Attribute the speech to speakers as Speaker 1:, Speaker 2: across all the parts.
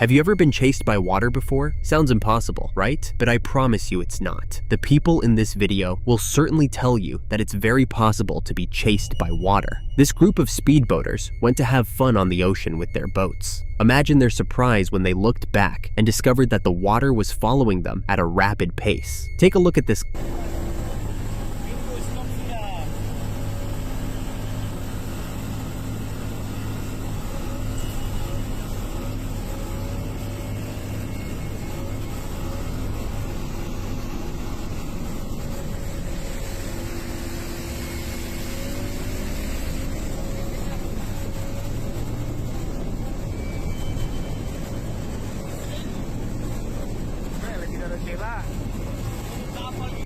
Speaker 1: Have you ever been chased by water before? Sounds impossible, right? But I promise you it's not. The people in this video will certainly tell you that it's very possible to be chased by water. This group of speedboaters went to have fun on the ocean with their boats. Imagine their surprise when they looked back and discovered that the water was following them at a rapid pace. Take a look at this.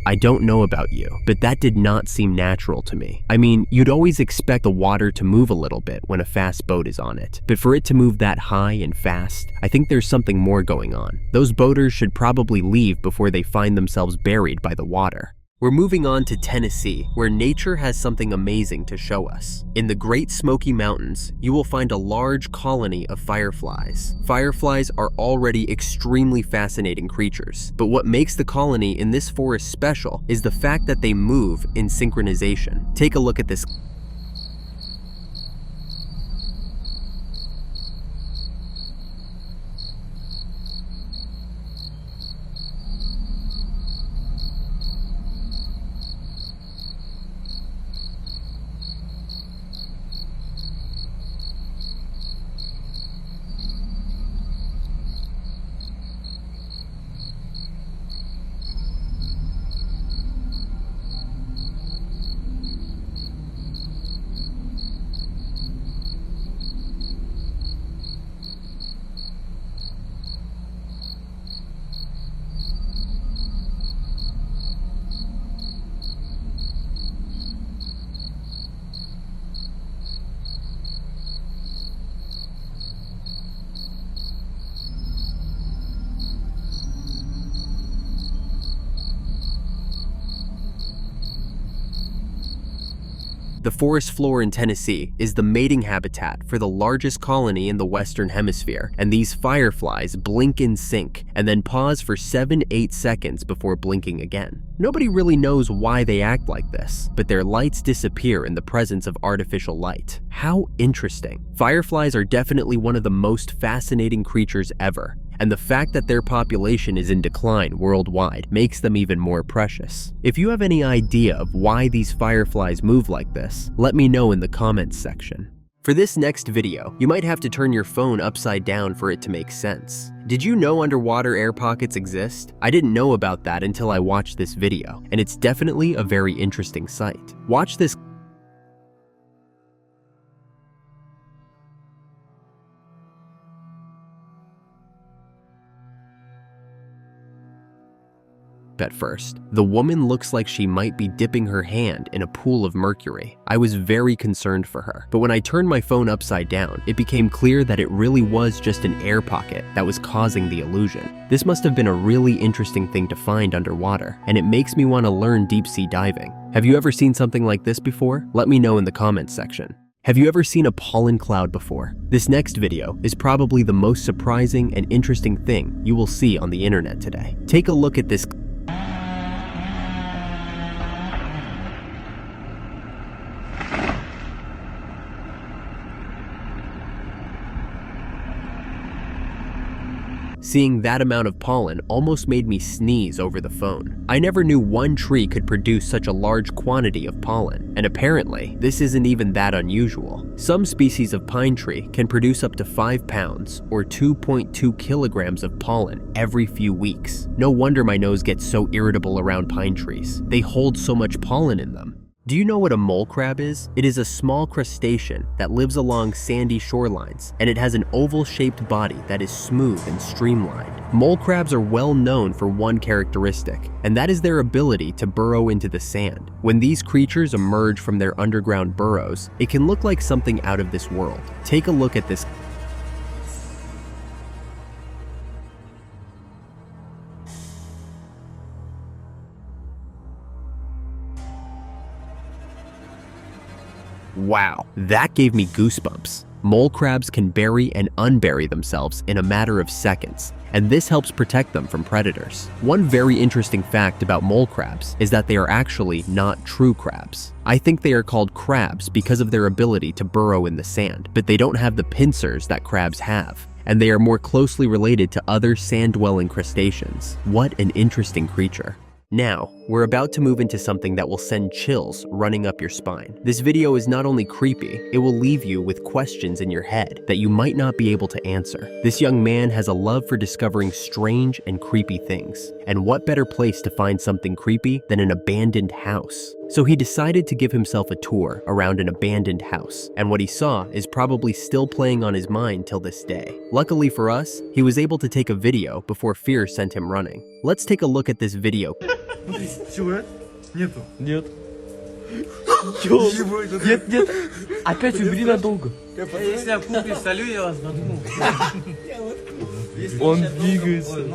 Speaker 1: I don't know about you, but that did not seem natural to me. I mean, you'd always expect the water to move a little bit when a fast boat is on it, but for it to move that high and fast, I think there's something more going on. Those boaters should probably leave before they find themselves buried by the water. We're moving on to Tennessee, where nature has something amazing to show us. In the Great Smoky Mountains, you will find a large colony of fireflies. Fireflies are already extremely fascinating creatures, but what makes the colony in this forest special is the fact that they move in synchronization. Take a look at this. The forest floor in Tennessee is the mating habitat for the largest colony in the Western Hemisphere, and these fireflies blink in sync and then pause for 7-8 seconds before blinking again. Nobody really knows why they act like this, but their lights disappear in the presence of artificial light. How interesting. Fireflies are definitely one of the most fascinating creatures ever, and the fact that their population is in decline worldwide makes them even more precious. If you have any idea of why these fireflies move like this, let me know in the comments section. For this next video, you might have to turn your phone upside down for it to make sense. Did you know underwater air pockets exist? I didn't know about that until I watched this video, and it's definitely a very interesting sight. Watch this at first. The woman looks like she might be dipping her hand in a pool of mercury. I was very concerned for her, but when I turned my phone upside down, it became clear that it really was just an air pocket that was causing the illusion. This must have been a really interesting thing to find underwater, and it makes me want to learn deep sea diving. Have you ever seen something like this before? Let me know in the comments section. Have you ever seen a pollen cloud before? This next video is probably the most surprising and interesting thing you will see on the internet today. Take a look at this. Seeing that amount of pollen almost made me sneeze over the phone. I never knew one tree could produce such a large quantity of pollen, and apparently, this isn't even that unusual. Some species of pine tree can produce up to 5 pounds, or 2.2 kilograms of pollen every few weeks. No wonder my nose gets so irritable around pine trees. They hold so much pollen in them. Do you know what a mole crab is? It is a small crustacean that lives along sandy shorelines, and it has an oval-shaped body that is smooth and streamlined. Mole crabs are well known for one characteristic, and that is their ability to burrow into the sand. When these creatures emerge from their underground burrows, it can look like something out of this world. Take a look at this. Wow, that gave me goosebumps. Mole crabs can bury and unbury themselves in a matter of seconds, and this helps protect them from predators. One very interesting fact about mole crabs is that they are actually not true crabs. I think they are called crabs because of their ability to burrow in the sand, but they don't have the pincers that crabs have, and they are more closely related to other sand-dwelling crustaceans. What an interesting creature. Now, we're about to move into something that will send chills running up your spine. This video is not only creepy, it will leave you with questions in your head that you might not be able to answer. This young man has a love for discovering strange and creepy things. And what better place to find something creepy than an abandoned house? So he decided to give himself a tour around an abandoned house, and what he saw is probably still playing on his mind till this day. Luckily for us, he was able to take a video before fear sent him running. Let's take a look at this video.
Speaker 2: Силуэт? Нету.
Speaker 3: Нет. Нет, нет. Опять убери надолго.
Speaker 2: Если я куплю солю, я вас надумал.
Speaker 3: Он двигается.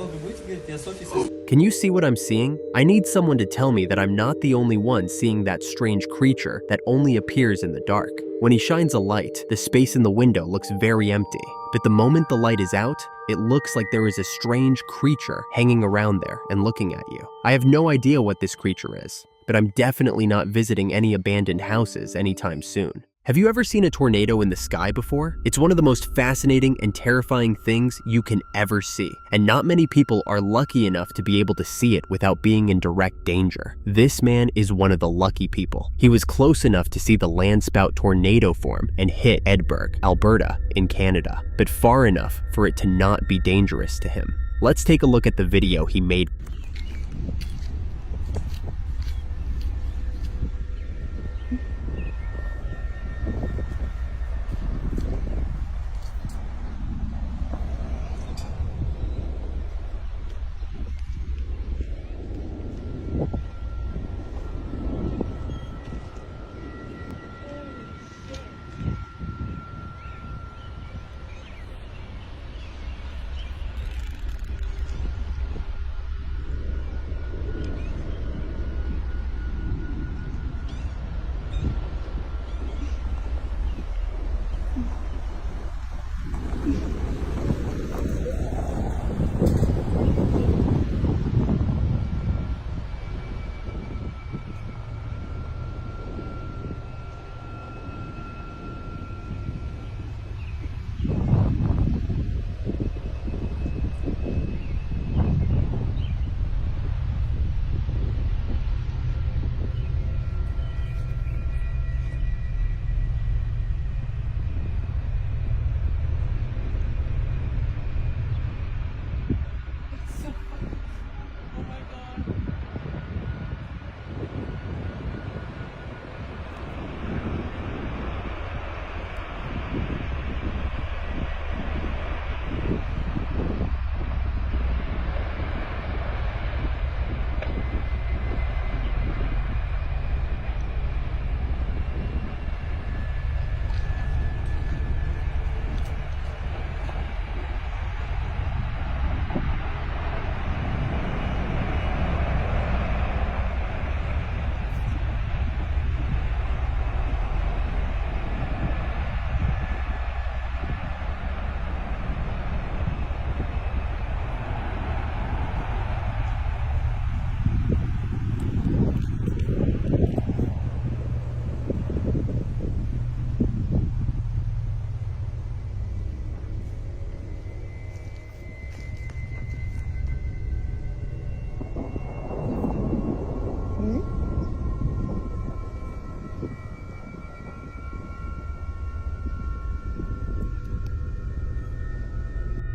Speaker 1: Can you see what I'm seeing? I need someone to tell me that I'm not the only one seeing that strange creature that only appears in the dark. When he shines a light, the space in the window looks very empty. But the moment the light is out, it looks like there is a strange creature hanging around there and looking at you. I have no idea what this creature is, but I'm definitely not visiting any abandoned houses anytime soon. Have you ever seen a tornado in the sky before? It's one of the most fascinating and terrifying things you can ever see, and not many people are lucky enough to be able to see it without being in direct danger. This man is one of the lucky people. He was close enough to see the landspout tornado form and hit Edinburgh, Alberta, in Canada, but far enough for it to not be dangerous to him. Let's take a look at the video he made.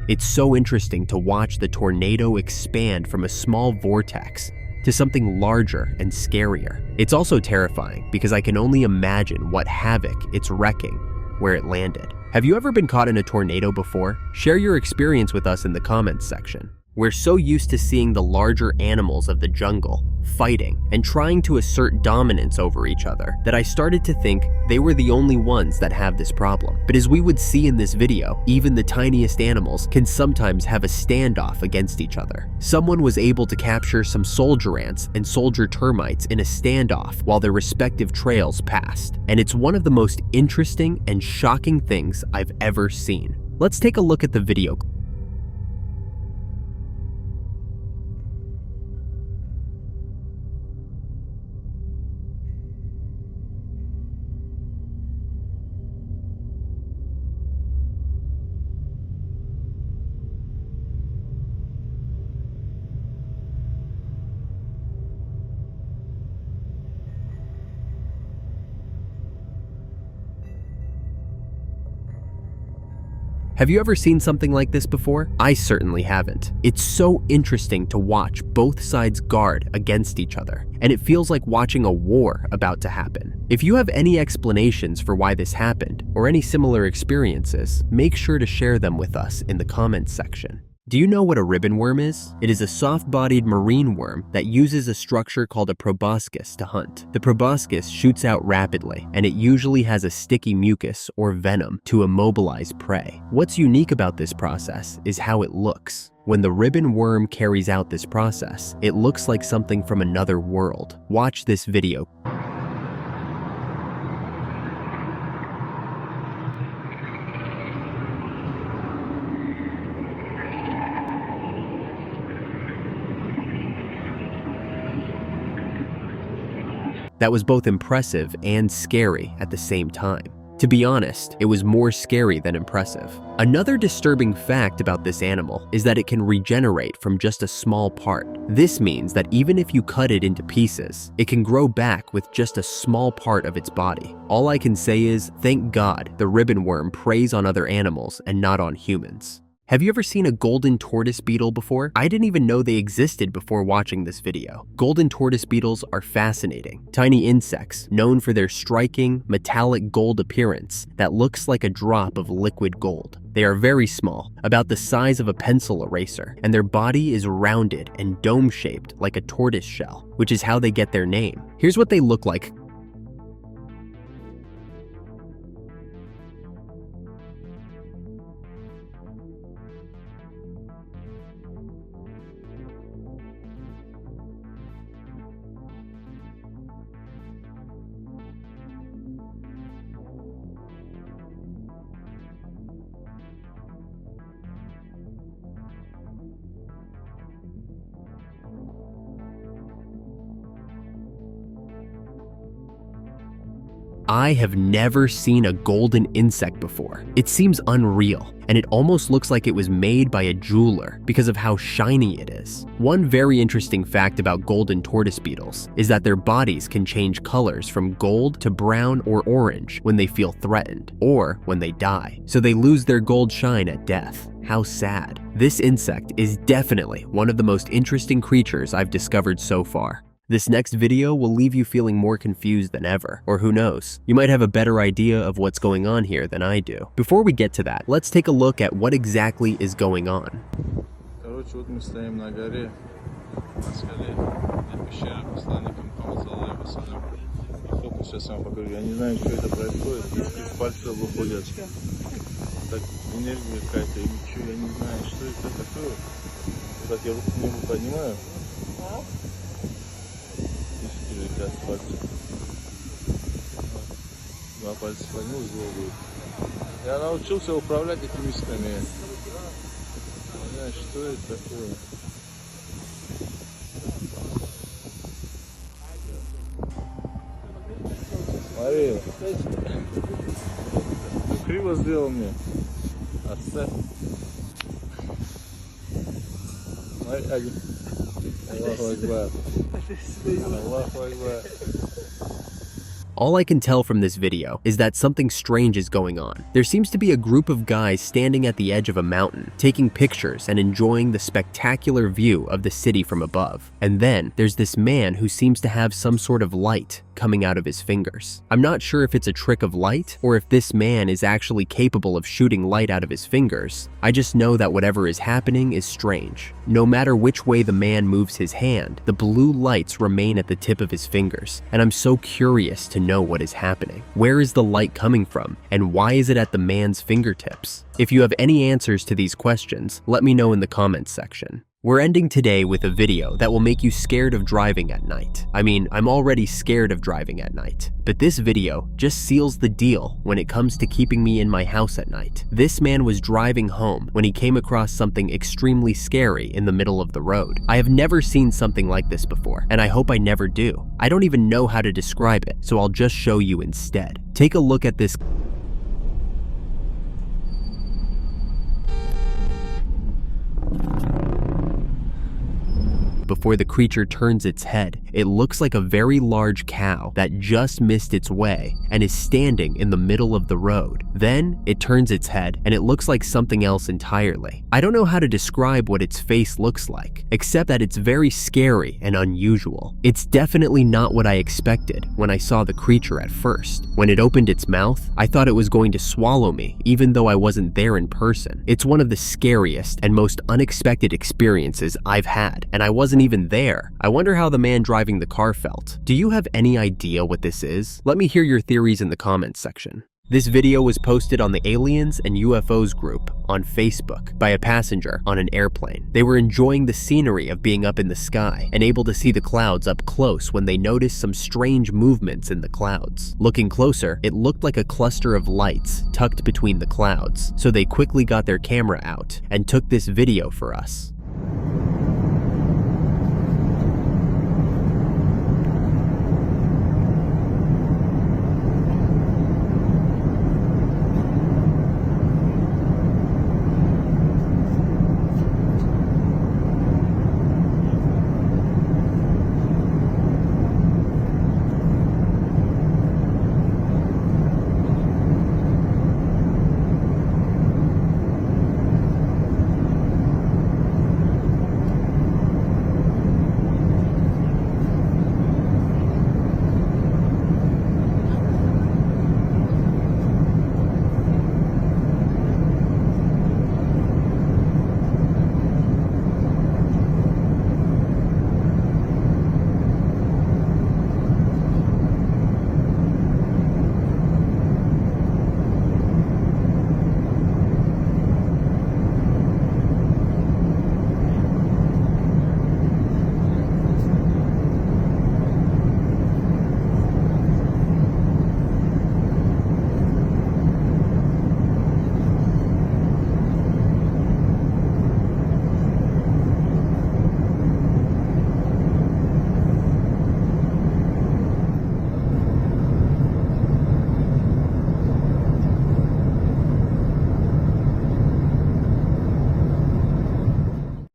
Speaker 1: It's so interesting to watch the tornado expand from a small vortex to something larger and scarier. It's also terrifying because I can only imagine what havoc it's wrecking where it landed. Have you ever been caught in a tornado before? Share your experience with us in the comments section. We're so used to seeing the larger animals of the jungle fighting and trying to assert dominance over each other that I started to think they were the only ones that have this problem. But as we would see in this video, even the tiniest animals can sometimes have a standoff against each other. Someone was able to capture some soldier ants and soldier termites in a standoff while their respective trails passed, and it's one of the most interesting and shocking things I've ever seen. Let's take a look at the video. Have you ever seen something like this before? I certainly haven't. It's so interesting to watch both sides guard against each other, and it feels like watching a war about to happen. If you have any explanations for why this happened, or any similar experiences, make sure to share them with us in the comments section. Do you know what a ribbon worm is? It is a soft-bodied marine worm that uses a structure called a proboscis to hunt. The proboscis shoots out rapidly, and it usually has a sticky mucus or venom to immobilize prey. What's unique about this process is how it looks. When the ribbon worm carries out this process, it looks like something from another world. Watch this video. That was both impressive and scary at the same time. To be honest, it was more scary than impressive. Another disturbing fact about this animal is that it can regenerate from just a small part. This means that even if you cut it into pieces, it can grow back with just a small part of its body. All I can say is, thank God the ribbon worm preys on other animals and not on humans. Have you ever seen a golden tortoise beetle before? I didn't even know they existed before watching this video. Golden tortoise beetles are fascinating. Tiny insects known for their striking, metallic gold appearance that looks like a drop of liquid gold. They are very small, about the size of a pencil eraser, and their body is rounded and dome-shaped like a tortoise shell, which is how they get their name. Here's what they look like. I have never seen a golden insect before. It seems unreal, and it almost looks like it was made by a jeweler because of how shiny it is. One very interesting fact about golden tortoise beetles is that their bodies can change colors from gold to brown or orange when they feel threatened, or when they die, so they lose their gold shine at death. How sad. This insect is definitely one of the most interesting creatures I've discovered so far. This next video will leave you feeling more confused than ever, or who knows, you might have a better idea of what's going on here than I do. Before we get to that, let's take a look at what exactly is going on.
Speaker 4: Короче, вот мы стоим на горе, на скале, на пещере посланника Мухаммада саллаллаху алейхи ва саллям. Походу, сейчас я вам покажу. Я не знаю, что это происходит, если пальцы выходят. Так, энергия какая-то или что, я не знаю, что это такое. Так, я руку к нему поднимаю. Два пальца поднял, зло будет. Я научился управлять этими мисками. Не знаю, что это такое. Смотри. Ты криво сделал мне. Отставь. Смотри, один. Аллаху акбар. Аллаху акбар.
Speaker 1: All I can tell from this video is that something strange is going on. There seems to be a group of guys standing at the edge of a mountain, taking pictures and enjoying the spectacular view of the city from above. And then there's this man who seems to have some sort of light coming out of his fingers. I'm not sure if it's a trick of light or if this man is actually capable of shooting light out of his fingers. I just know that whatever is happening is strange. No matter which way the man moves his hand, the blue lights remain at the tip of his fingers, and I'm so curious to know what is happening. Where is the light coming from, and why is it at the man's fingertips? If you have any answers to these questions, let me know in the comments section. We're ending today with a video that will make you scared of driving at night. I mean, I'm already scared of driving at night, but this video just seals the deal when it comes to keeping me in my house at night. This man was driving home when he came across something extremely scary in the middle of the road. I have never seen something like this before, and I hope I never do. I don't even know how to describe it, so I'll just show you instead. Take a look at this. Before the creature turns its head, it looks like a very large cow that just missed its way and is standing in the middle of the road. Then it turns its head and it looks like something else entirely. I don't know how to describe what its face looks like, except that it's very scary and unusual. It's definitely not what I expected when I saw the creature at first. When it opened its mouth, I thought it was going to swallow me, even though I wasn't there in person. It's one of the scariest and most unexpected experiences I've had, and I wasn't even there. I wonder how the man driving the car felt. Do you have any idea what this is? Let me hear your theories in the comments section. This video was posted on the Aliens and UFOs group on Facebook by a passenger on an airplane. They were enjoying the scenery of being up in the sky and able to see the clouds up close when they noticed some strange movements in the clouds. Looking closer, it looked like a cluster of lights tucked between the clouds, so they quickly got their camera out and took this video for us.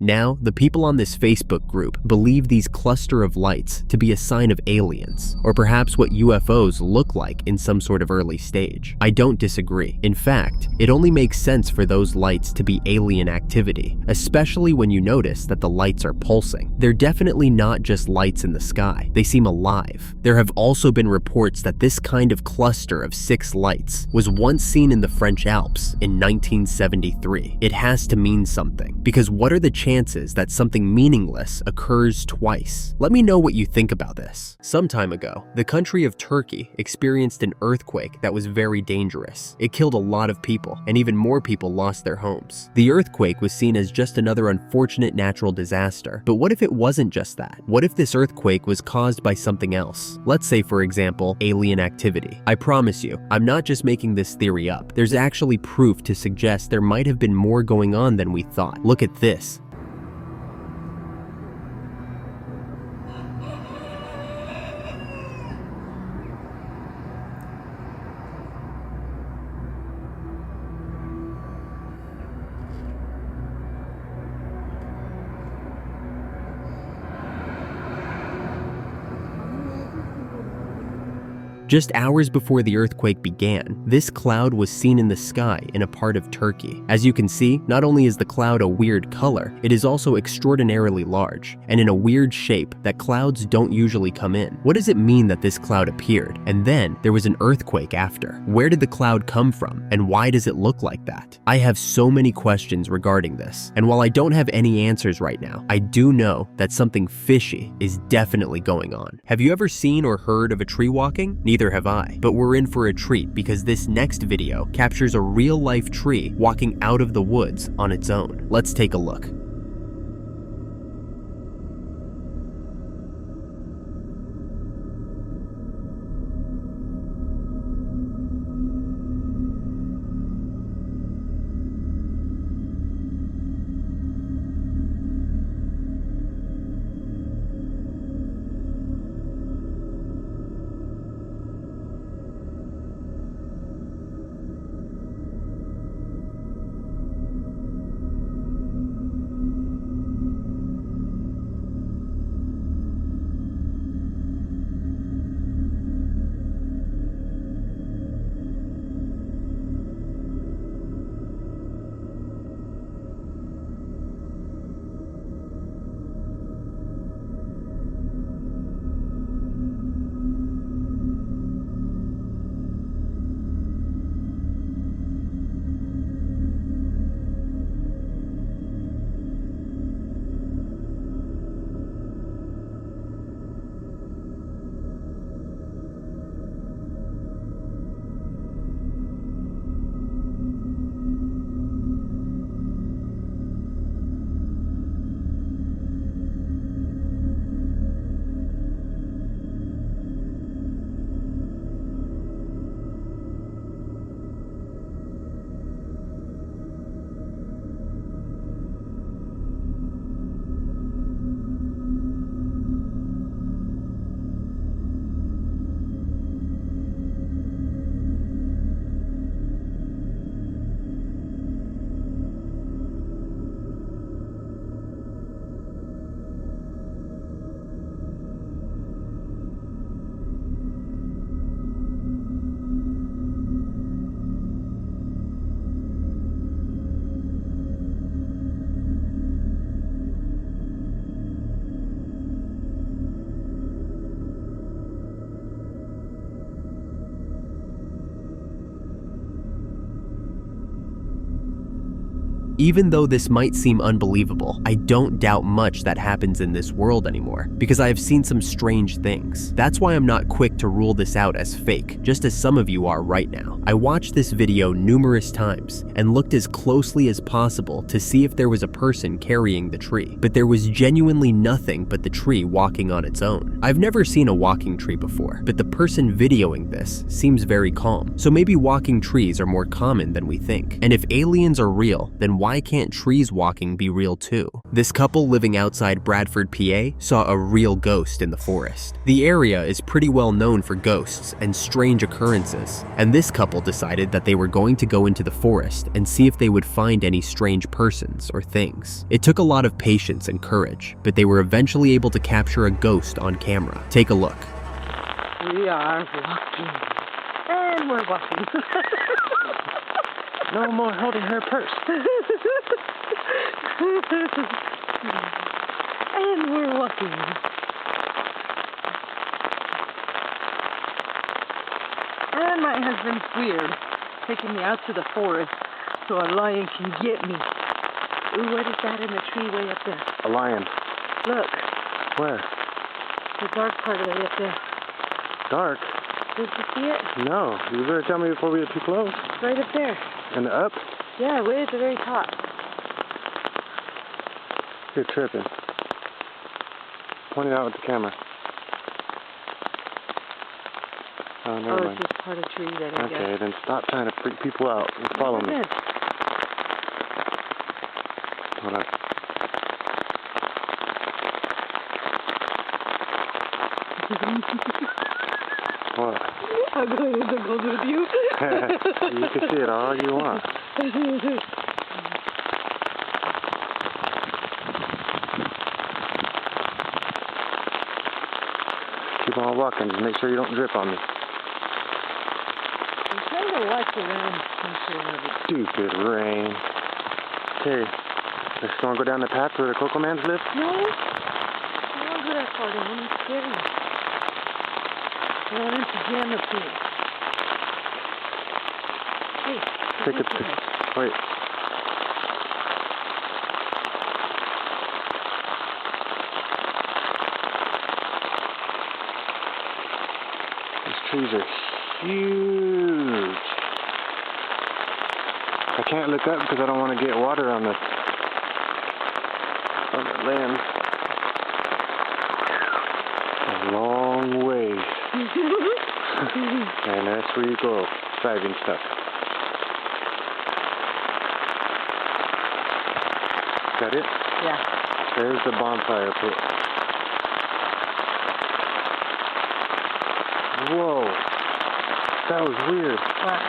Speaker 1: Now, the people on this Facebook group believe these cluster of lights to be a sign of aliens, or perhaps what UFOs look like in some sort of early stage. I don't disagree. In fact, it only makes sense for those lights to be alien activity, especially when you notice that the lights are pulsing. They're definitely not just lights in the sky. They seem alive. There have also been reports that this kind of cluster of 6 lights was once seen in the French Alps in 1973. It has to mean something, because what are the chances that something meaningless occurs twice? Let me know what you think about this. Some time ago, the country of Turkey experienced an earthquake that was very dangerous. It killed a lot of people, and even more people lost their homes. The earthquake was seen as just another unfortunate natural disaster, but what if it wasn't just that? What if this earthquake was caused by something else? Let's say, for example, alien activity. I promise you, I'm not just making this theory up. There's actually proof to suggest there might have been more going on than we thought. Look at this. Just hours before the earthquake began, this cloud was seen in the sky in a part of Turkey. As you can see, not only is the cloud a weird color, it is also extraordinarily large, and in a weird shape that clouds don't usually come in. What does it mean that this cloud appeared, and then there was an earthquake after? Where did the cloud come from, and why does it look like that? I have so many questions regarding this, and while I don't have any answers right now, I do know that something fishy is definitely going on. Have you ever seen or heard of a tree walking? Neither have I, but we're in for a treat because this next video captures a real-life tree walking out of the woods on its own. Let's take a look. Even though this might seem unbelievable, I don't doubt much that happens in this world anymore, because I have seen some strange things. That's why I'm not quick to rule this out as fake, just as some of you are right now. I watched this video numerous times and looked as closely as possible to see if there was a person carrying the tree, but there was genuinely nothing but the tree walking on its own. I've never seen a walking tree before, but the person videoing this seems very calm, so maybe walking trees are more common than we think. And if aliens are real, then why can't trees walking be real too? This couple living outside Bradford, PA saw a real ghost in the forest. The area is pretty well known for ghosts and strange occurrences, and this couple decided that they were going to go into the forest and see if they would find any strange persons or things. It took a lot of patience and courage, but they were eventually able to capture a ghost on camera. Take a look.
Speaker 5: We are walking. And we're walking.
Speaker 3: No more holding her purse.
Speaker 5: And we're walking. And my husband's weird, taking me out to the forest so a lion can get me. Ooh, what is that in the tree way up there?
Speaker 3: A lion.
Speaker 5: Look,
Speaker 3: Where?
Speaker 5: the dark part of it up there.
Speaker 3: Dark?
Speaker 5: Did you see it?
Speaker 3: No. You better tell me before we get too close.
Speaker 5: It's right up there.
Speaker 3: And up?
Speaker 5: Yeah, way at the very top.
Speaker 3: You're tripping. Point it out with the camera. Oh, never
Speaker 5: Oh,
Speaker 3: mind.
Speaker 5: it's just part of tree that I
Speaker 3: Okay,
Speaker 5: guess.
Speaker 3: then stop trying to freak people out and follow me.
Speaker 5: Good.
Speaker 3: Hold on. What?
Speaker 5: I'm going to go with you.
Speaker 3: You can see it all you want. Keep on walking. Just make sure you don't drip on me.
Speaker 5: gonna watch around some sort of it.
Speaker 3: Stupid rain. Okay, let's go and go down the path where the Coco Mans live.
Speaker 5: No, I don't go that far down. It's scary. I want him to jam up here. Hey,
Speaker 3: Take it. Wait. These trees are huge. I can't look up because I don't want to get water on the land. A long way. And that's where you go, driving stuff. Got it?
Speaker 5: Yeah.
Speaker 3: There's the bonfire pit. Whoa. That was weird.
Speaker 5: What?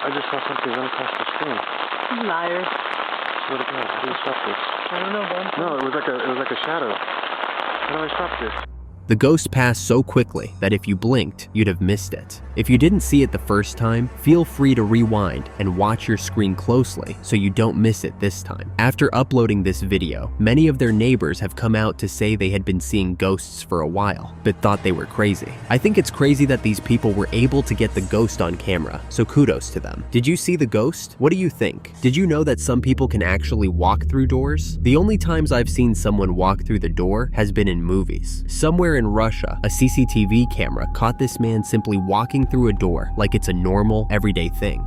Speaker 3: I just saw something run across the screen.
Speaker 5: You liar.
Speaker 3: Swear to God, how do you stop this?
Speaker 5: I don't know, but
Speaker 3: No, it was like a shadow. How do I stop this?
Speaker 1: The ghost passed so quickly that if you blinked, you'd have missed it. If you didn't see it the first time, feel free to rewind and watch your screen closely so you don't miss it this time. After uploading this video, many of their neighbors have come out to say they had been seeing ghosts for a while, but thought they were crazy. I think it's crazy that these people were able to get the ghost on camera, so kudos to them. Did you see the ghost? What do you think? Did you know that some people can actually walk through doors? The only times I've seen someone walk through the door has been in movies. Somewhere in Russia, a CCTV camera caught this man simply walking through a door like it's a normal, everyday thing.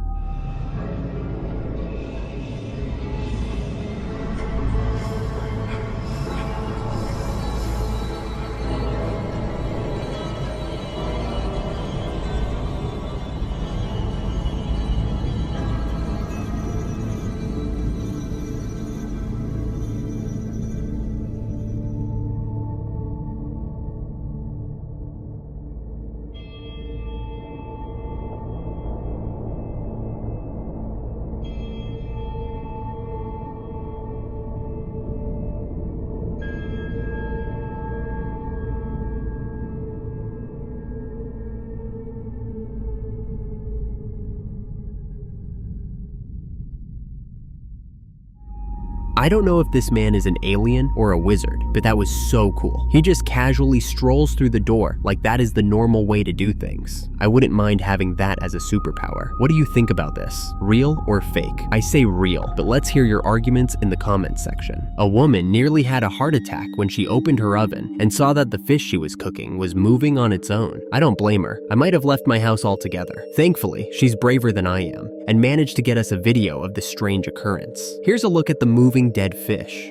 Speaker 1: I don't know if this man is an alien or a wizard, but that was so cool. He just casually strolls through the door like that is the normal way to do things. I wouldn't mind having that as a superpower. What do you think about this? Real or fake? I say real, but let's hear your arguments in the comments section. A woman nearly had a heart attack when she opened her oven and saw that the fish she was cooking was moving on its own. I don't blame her. I might have left my house altogether. Thankfully, she's braver than I am and managed to get us a video of the strange occurrence. Here's a look at the moving dead fish.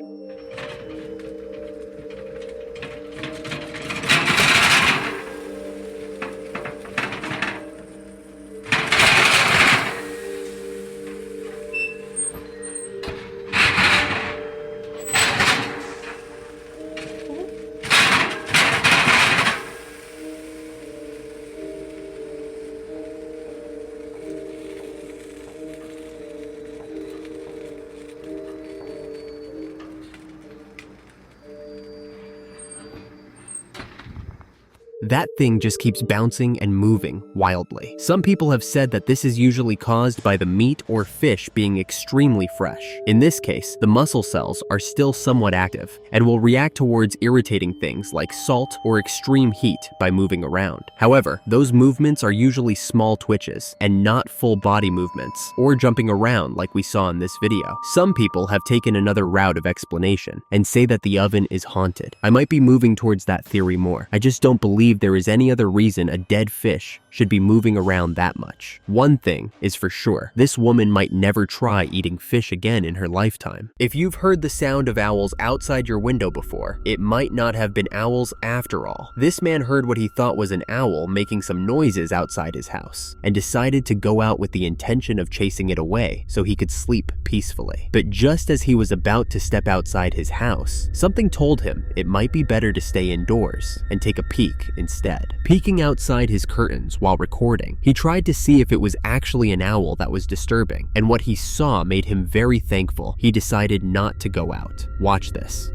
Speaker 1: That thing just keeps bouncing and moving wildly. Some people have said that this is usually caused by the meat or fish being extremely fresh. In this case, the muscle cells are still somewhat active and will react towards irritating things like salt or extreme heat by moving around. However, those movements are usually small twitches and not full body movements or jumping around like we saw in this video. Some people have taken another route of explanation and say that the oven is haunted. I might be moving towards that theory more. I just don't believe there is any other reason a dead fish should be moving around that much. One thing is for sure, this woman might never try eating fish again in her lifetime. If you've heard the sound of owls outside your window before, it might not have been owls after all. This man heard what he thought was an owl making some noises outside his house and decided to go out with the intention of chasing it away so he could sleep peacefully. But just as he was about to step outside his house, something told him it might be better to stay indoors and take a peek instead. Peeking outside his curtains while recording, he tried to see if it was actually an owl that was disturbing, and what he saw made him very thankful. He decided not to go out. Watch this.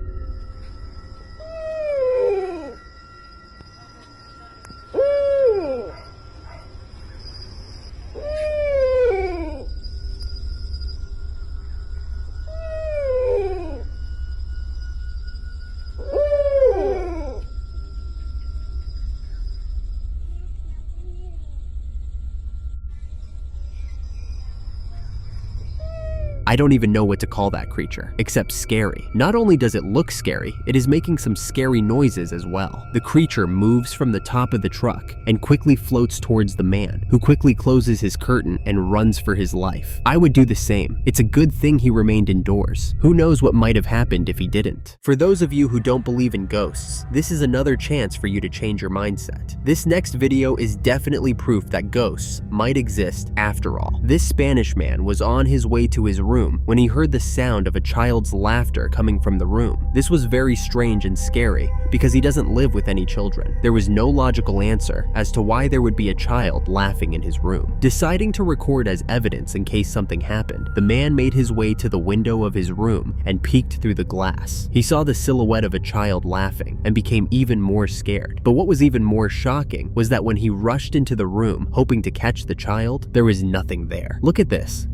Speaker 1: I don't even know what to call that creature, except scary. Not only does it look scary, it is making some scary noises as well. The creature moves from the top of the truck and quickly floats towards the man, who quickly closes his curtain and runs for his life. I would do the same. It's a good thing he remained indoors. Who knows what might have happened if he didn't? For those of you who don't believe in ghosts, this is another chance for you to change your mindset. This next video is definitely proof that ghosts might exist after all. This Spanish man was on his way to his room when he heard the sound of a child's laughter coming from the room. This was very strange and scary because he doesn't live with any children. There was no logical answer as to why there would be a child laughing in his room. Deciding to record as evidence in case something happened, the man made his way to the window of his room and peeked through the glass. He saw the silhouette of a child laughing and became even more scared. But what was even more shocking was that when he rushed into the room hoping to catch the child, there was nothing there. Look at this.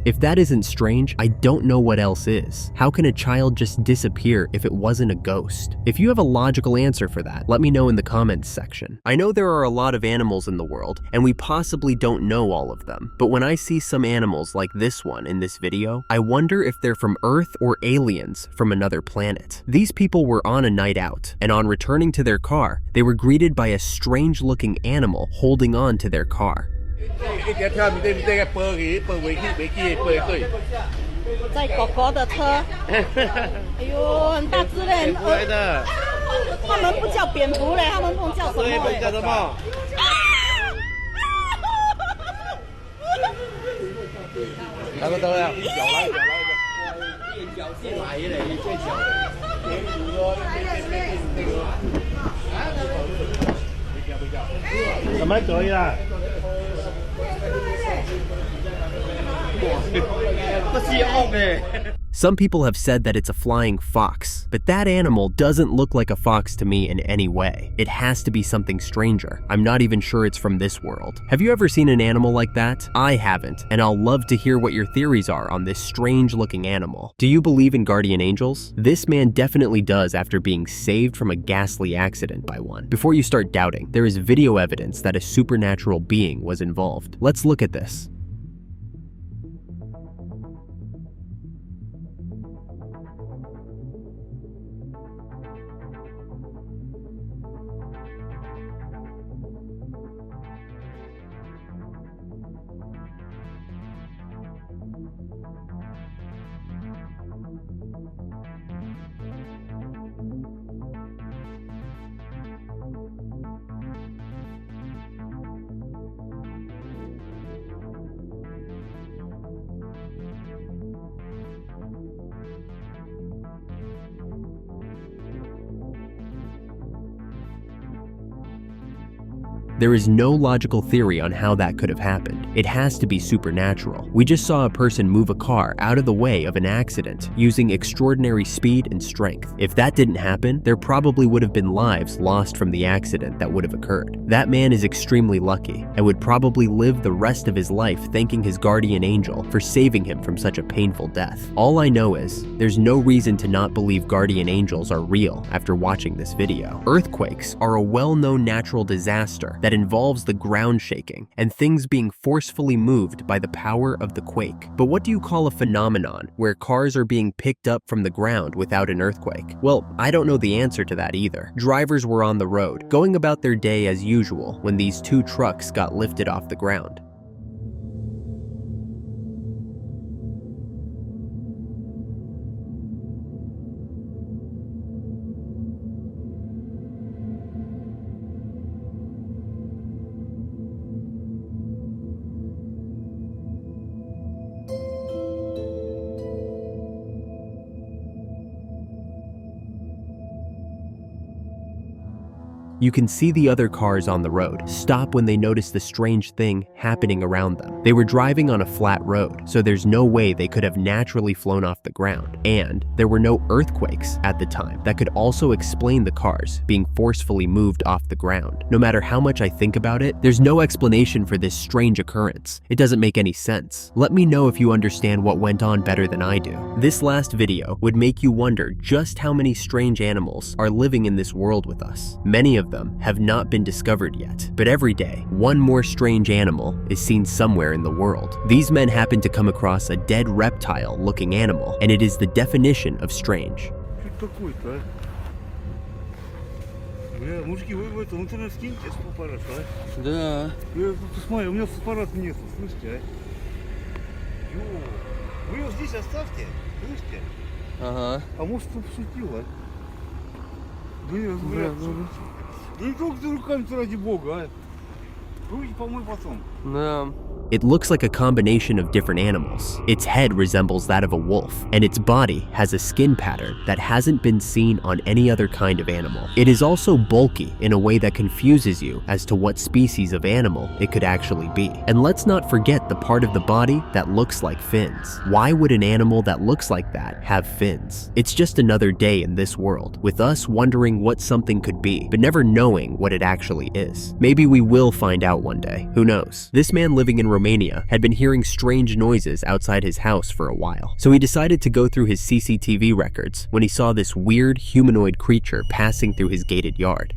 Speaker 1: If that isn't strange, I don't know what else is. How can a child just disappear if it wasn't a ghost? If you have a logical answer for that, let me know in the comments section. I know there are a lot of animals in the world, and we possibly don't know all of them, but when I see some animals like this one in this video, I wonder if they're from Earth or aliens from another planet. These people were on a night out, and on returning to their car, they were greeted by a strange-looking animal holding on to their car.
Speaker 6: 在狗狗的车，哎呦，很大只嘞，他们不叫蝙蝠嘞，他们不叫什么嘞？叫什么？差不多了，一脚来，一脚进来嘞，这脚。什么可以啦？
Speaker 1: Some people have said that it's a flying fox, but that animal doesn't look like a fox to me in any way. It has to be something stranger. I'm not even sure it's from this world. Have you ever seen an animal like that? I haven't, and I'll love to hear what your theories are on this strange-looking animal. Do you believe in guardian angels? This man definitely does after being saved from a ghastly accident by one. Before you start doubting, there is video evidence that a supernatural being was involved. Let's look at this. There is no logical theory on how that could have happened. It has to be supernatural. We just saw a person move a car out of the way of an accident using extraordinary speed and strength. If that didn't happen, there probably would have been lives lost from the accident that would have occurred. That man is extremely lucky and would probably live the rest of his life thanking his guardian angel for saving him from such a painful death. All I know is, there's no reason to not believe guardian angels are real after watching this video. Earthquakes are a well-known natural disaster that involves the ground shaking and things being forcefully moved by the power of the quake. But what do you call a phenomenon where cars are being picked up from the ground without an earthquake? Well, I don't know the answer to that either. Drivers were on the road, going about their day as usual when these two trucks got lifted off the ground. You can see the other cars on the road stop when they notice the strange thing happening around them. They were driving on a flat road, so there's no way they could have naturally flown off the ground. And there were no earthquakes at the time that could also explain the cars being forcefully moved off the ground. No matter how much I think about it, there's no explanation for this strange occurrence. It doesn't make any sense. Let me know if you understand what went on better than I do. This last video would make you wonder just how many strange animals are living in this world with us. Many of them have not been discovered yet, but every day, one more strange animal is seen somewhere in the world. These men happen to come across a dead reptile-looking animal, and it is the definition of strange.
Speaker 2: Какой-то, а? Бля, мужики, вы в этом интернет скиньте с фотоаппарата, а?
Speaker 7: Да.
Speaker 2: Я тут смотрю, у меня фотоаппарата нету, слышите, а? Ё, вы его здесь оставьте, слышите?
Speaker 7: Ага.
Speaker 2: А может, кто пошутил, а? Да нет, бля, да не только ты руками-то ради бога, а? Руки помой потом.
Speaker 7: Да.
Speaker 1: It looks like a combination of different animals. Its head resembles that of a wolf, and its body has a skin pattern that hasn't been seen on any other kind of animal. It is also bulky in a way that confuses you as to what species of animal it could actually be. And let's not forget the part of the body that looks like fins. Why would an animal that looks like that have fins? It's just another day in this world, with us wondering what something could be, but never knowing what it actually is. Maybe we will find out one day. Who knows? This man living in Romania had been hearing strange noises outside his house for a while, so he decided to go through his CCTV records when he saw this weird humanoid creature passing through his gated yard.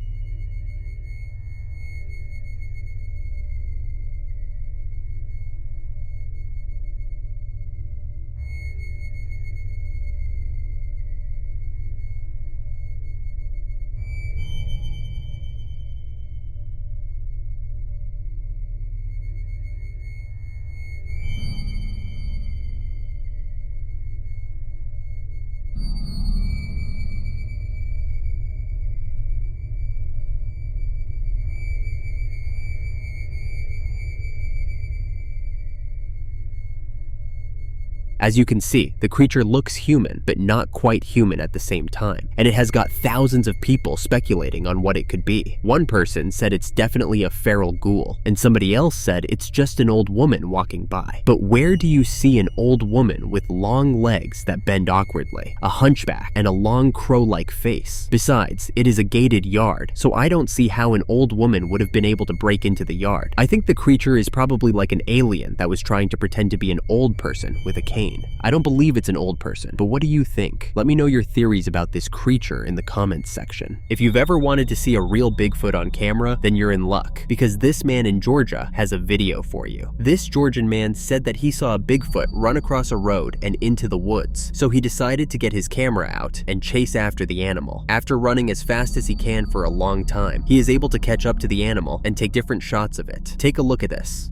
Speaker 1: As you can see, the creature looks human, but not quite human at the same time, and it has got thousands of people speculating on what it could be. One person said it's definitely a feral ghoul, and somebody else said it's just an old woman walking by. But where do you see an old woman with long legs that bend awkwardly, a hunchback, and a long crow-like face? Besides, it is a gated yard, so I don't see how an old woman would have been able to break into the yard. I think the creature is probably like an alien that was trying to pretend to be an old person with a cane. I don't believe it's an old person, but what do you think? Let me know your theories about this creature in the comments section. If you've ever wanted to see a real Bigfoot on camera, then you're in luck, because this man in Georgia has a video for you. This Georgian man said that he saw a Bigfoot run across a road and into the woods, so he decided to get his camera out and chase after the animal. After running as fast as he can for a long time, he is able to catch up to the animal and take different shots of it. Take a look at this.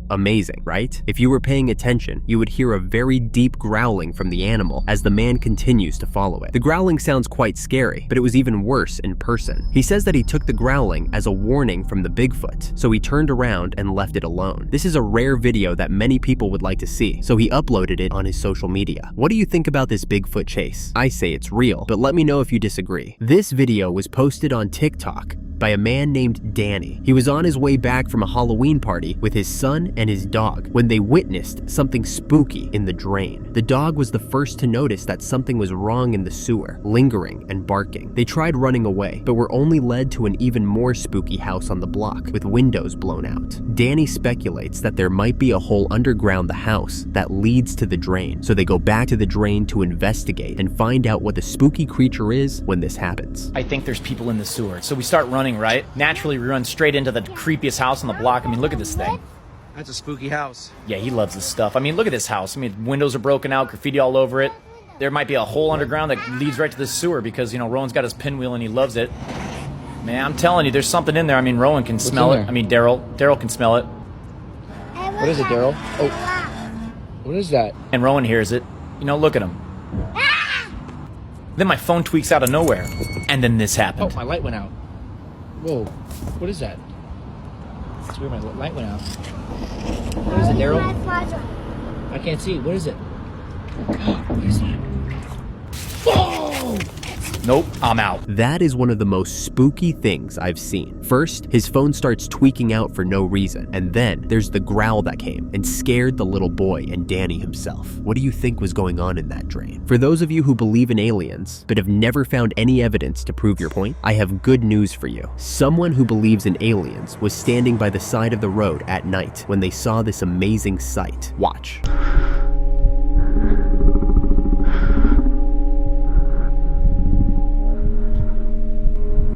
Speaker 1: Amazing, right? If you were paying attention, you would hear a very deep growling from the animal as the man continues to follow it. The growling sounds quite scary, but it was even worse in person. He says that he took the growling as a warning from the Bigfoot, so he turned around and left it alone. This is a rare video that many people would like to see, so he uploaded it on his social media. What do you think about this Bigfoot chase? I say it's real, but let me know if you disagree. This video was posted on TikTok by a man named Danny. He was on his way back from a Halloween party with his son and his dog when they witnessed something spooky in the drain. The dog was the first to notice that something was wrong in the sewer, lingering and barking. They tried running away, but were only led to an even more spooky house on the block with windows blown out. Danny speculates that there might be a hole underground the house that leads to the drain, so they go back to the drain to investigate and find out what the spooky creature is when this happens.
Speaker 8: I think there's people in the sewer, so we start running.
Speaker 7: running, right? Naturally, we run straight into the creepiest house on the block. I mean, look at this thing.
Speaker 8: That's a spooky house.
Speaker 7: Yeah, he loves this stuff. I mean, look at this house. I mean, windows are broken out, graffiti all over it. There might be a hole underground that leads right to the sewer because, you know, Rowan's got his pinwheel and he loves it. Man, I'm telling you, there's something in there. I mean, Rowan can smell it. I mean, Daryl can smell it.
Speaker 8: What is it, Daryl? Oh, what is that?
Speaker 7: And Rowan hears it. You know, look at him. Then my phone tweaks out of nowhere. And then this happened.
Speaker 8: Oh, my light went out. Whoa, what is that? That's weird, my light went out. What is it, Daryl? I can't see. What is it? What is that? Oh!
Speaker 7: Nope, I'm out.
Speaker 1: That is one of the most spooky things I've seen. First, his phone starts tweaking out for no reason, and then there's the growl that came and scared the little boy and Danny himself. What do you think was going on in that drain? For those of you who believe in aliens, but have never found any evidence to prove your point, I have good news for you. Someone who believes in aliens was standing by the side of the road at night when they saw this amazing sight. Watch.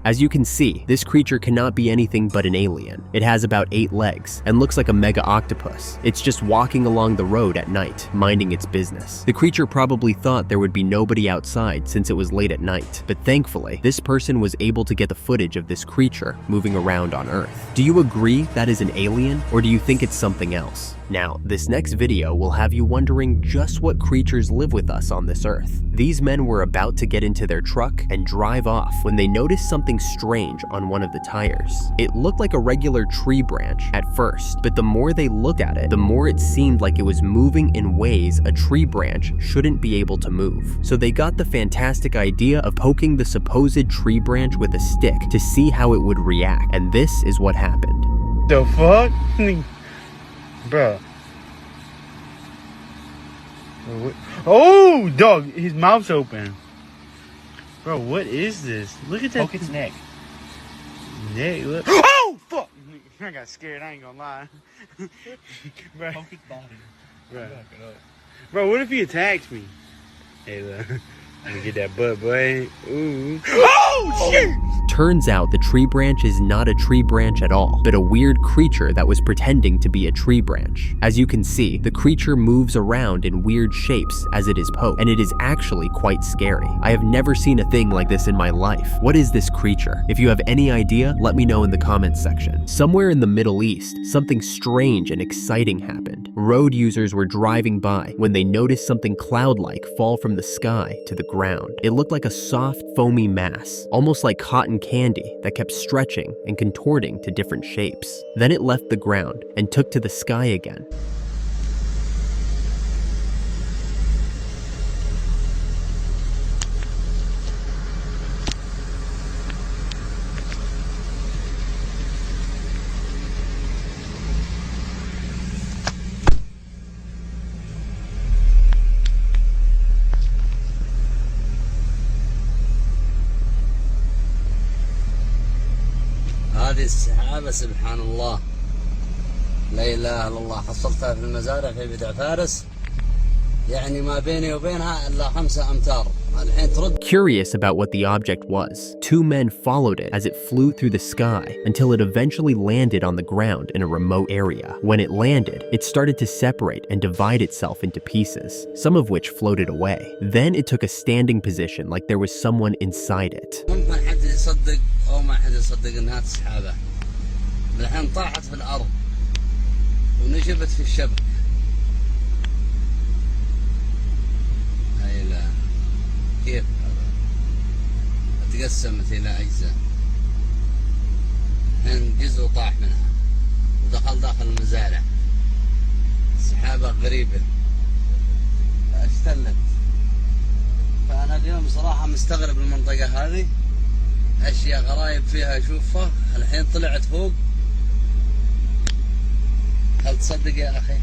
Speaker 1: As you can see, this creature cannot be anything but an alien. It has about 8 legs and looks like a mega octopus. It's just walking along the road at night, minding its business. The creature probably thought there would be nobody outside since it was late at night, but thankfully, this person was able to get the footage of this creature moving around on Earth. Do you agree that is an alien, or do you think it's something else? Now, this next video will have you wondering just what creatures live with us on this Earth. These men were about to get into their truck and drive off when they noticed something strange on one of the tires. It looked like a regular tree branch at first, but the more they looked at it, the more it seemed like it was moving in ways a tree branch shouldn't be able to move. So they got the fantastic idea of poking the supposed tree branch with a stick to see how it would react, and this is what happened.
Speaker 2: The fuck? Bruh. Oh, dog, his mouth's open. Bro, what is this? Look at that.
Speaker 8: Poke its neck.
Speaker 2: Neck, look. Oh, fuck! I got scared, I ain't gonna lie. Bro.
Speaker 8: Poke its body.
Speaker 2: Bro, what if he attacks me? Hey, look. Let me get that butt, boy. Ooh. Oh, shit!
Speaker 1: Turns out the tree branch is not a tree branch at all, but a weird creature that was pretending to be a tree branch. As you can see, the creature moves around in weird shapes as it is poked, and it is actually quite scary. I have never seen a thing like this in my life. What is this creature? If you have any idea, let me know in the comments section. Somewhere in the Middle East, something strange and exciting happened. Road users were driving by when they noticed something cloud-like fall from the sky to the ground. It looked like a soft, foamy mass, almost like cotton candy that kept stretching and contorting to different shapes. Then it left the ground and took to the sky again.
Speaker 9: هذه السحابة سبحان الله لا إله إلا الله حصلتها في المزارع في بدع فارس يعني ما بيني وبينها إلا 5 أمتار الحين ترد.
Speaker 1: Curious about what the object was, 2 men followed it as it flew through the sky until it eventually landed on the ground in a remote area. When it landed, it started to separate and divide itself into pieces, some of which floated away. Then it took a standing position like there was someone inside it.
Speaker 9: ممكن حد يصدق أو ما حد يصدق إنها سحابة. الحين طاحت في الأرض ونشبت في الشبك. هاي لا كيف تقسمت إلى أجزاء. الحين جزء طاح منها ودخل داخل المزارع. سحابة غريبة اشتلت. فأنا اليوم صراحة مستغرب المنطقة هذه. أشياء غرايب فيها أشوفها. الحين طلعت فوق. هل تصدق يا أخي؟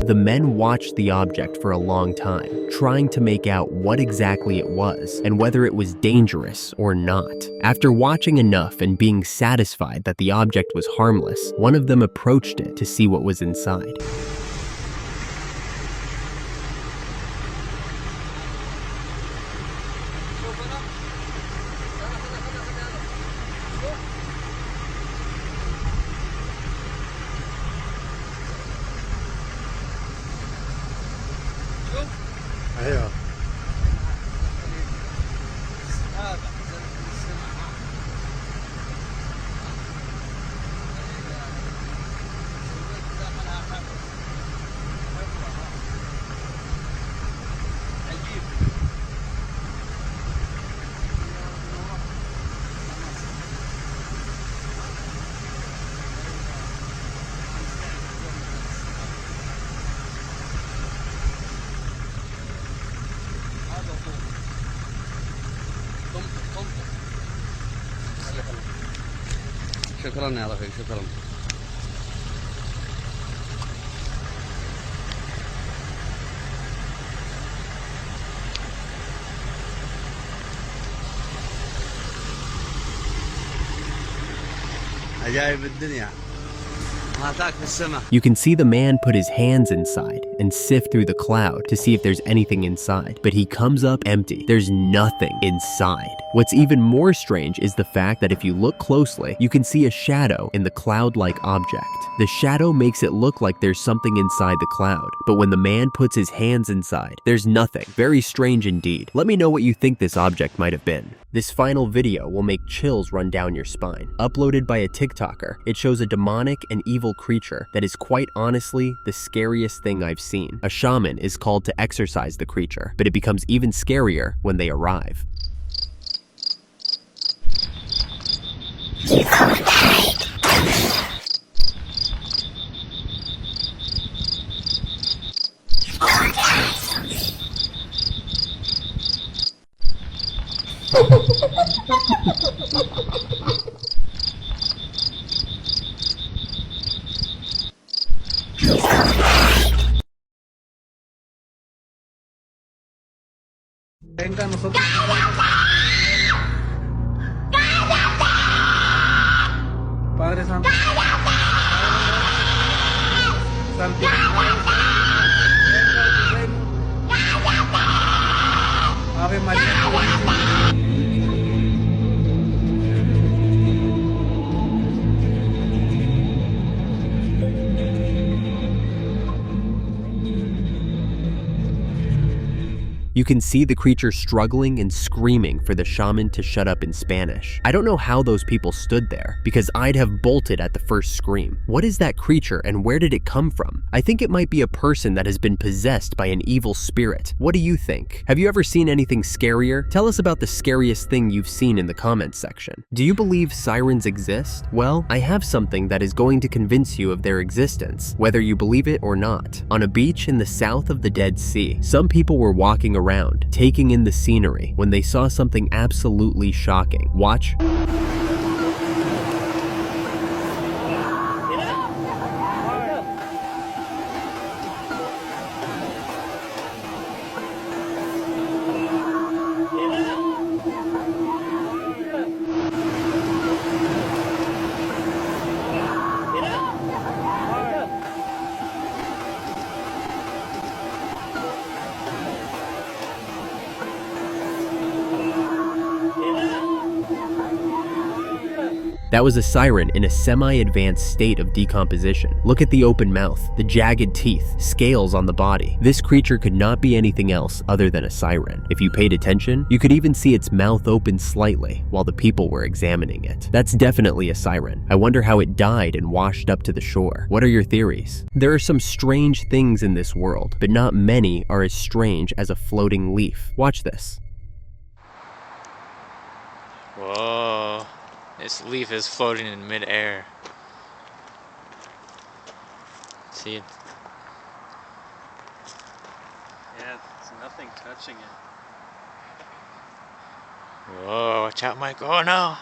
Speaker 1: The men watched the object for a long time, trying to make out what exactly it was and whether it was dangerous or not. After watching enough and being satisfied that the object was harmless, one of them approached it to see what was inside.
Speaker 2: ايوه
Speaker 9: شكرا يا رفيق شكرا. عجائب الدنيا ما تاكل السماء.
Speaker 1: You can see the man put his hands inside and sift through the cloud to see if there's anything inside, but he comes up empty. There's nothing inside. What's even more strange is the fact that if you look closely, you can see a shadow in the cloud-like object. The shadow makes it look like there's something inside the cloud, but when the man puts his hands inside, there's nothing. Very strange indeed. Let me know what you think this object might have been. This final video will make chills run down your spine. Uploaded by a TikToker, it shows a demonic and evil creature that is quite honestly the scariest thing I've seen. A shaman is called to exorcise the creature, but it becomes even scarier when they arrive.
Speaker 8: Venga, nosotros. Padre Santo. Santificado. Ave María.
Speaker 1: You can see the creature struggling and screaming for the shaman to shut up in Spanish. I don't know how those people stood there, because I'd have bolted at the first scream. What is that creature and where did it come from? I think it might be a person that has been possessed by an evil spirit. What do you think? Have you ever seen anything scarier? Tell us about the scariest thing you've seen in the comments section. Do you believe sirens exist? Well, I have something that is going to convince you of their existence, whether you believe it or not. On a beach in the south of the Dead Sea, some people were walking around, taking in the scenery, when they saw something absolutely shocking. Watch. That was a siren in a semi-advanced state of decomposition. Look at the open mouth, the jagged teeth, scales on the body. This creature could not be anything else other than a siren. If you paid attention, you could even see its mouth open slightly while the people were examining it. That's definitely a siren. I wonder how it died and washed up to the shore. What are your theories? There are some strange things in this world, but not many are as strange as a floating leaf. Watch this.
Speaker 10: Whoa. This leaf is floating in midair. See it?
Speaker 11: Yeah, there's nothing touching it.
Speaker 10: Whoa, watch out, Mike. Oh no!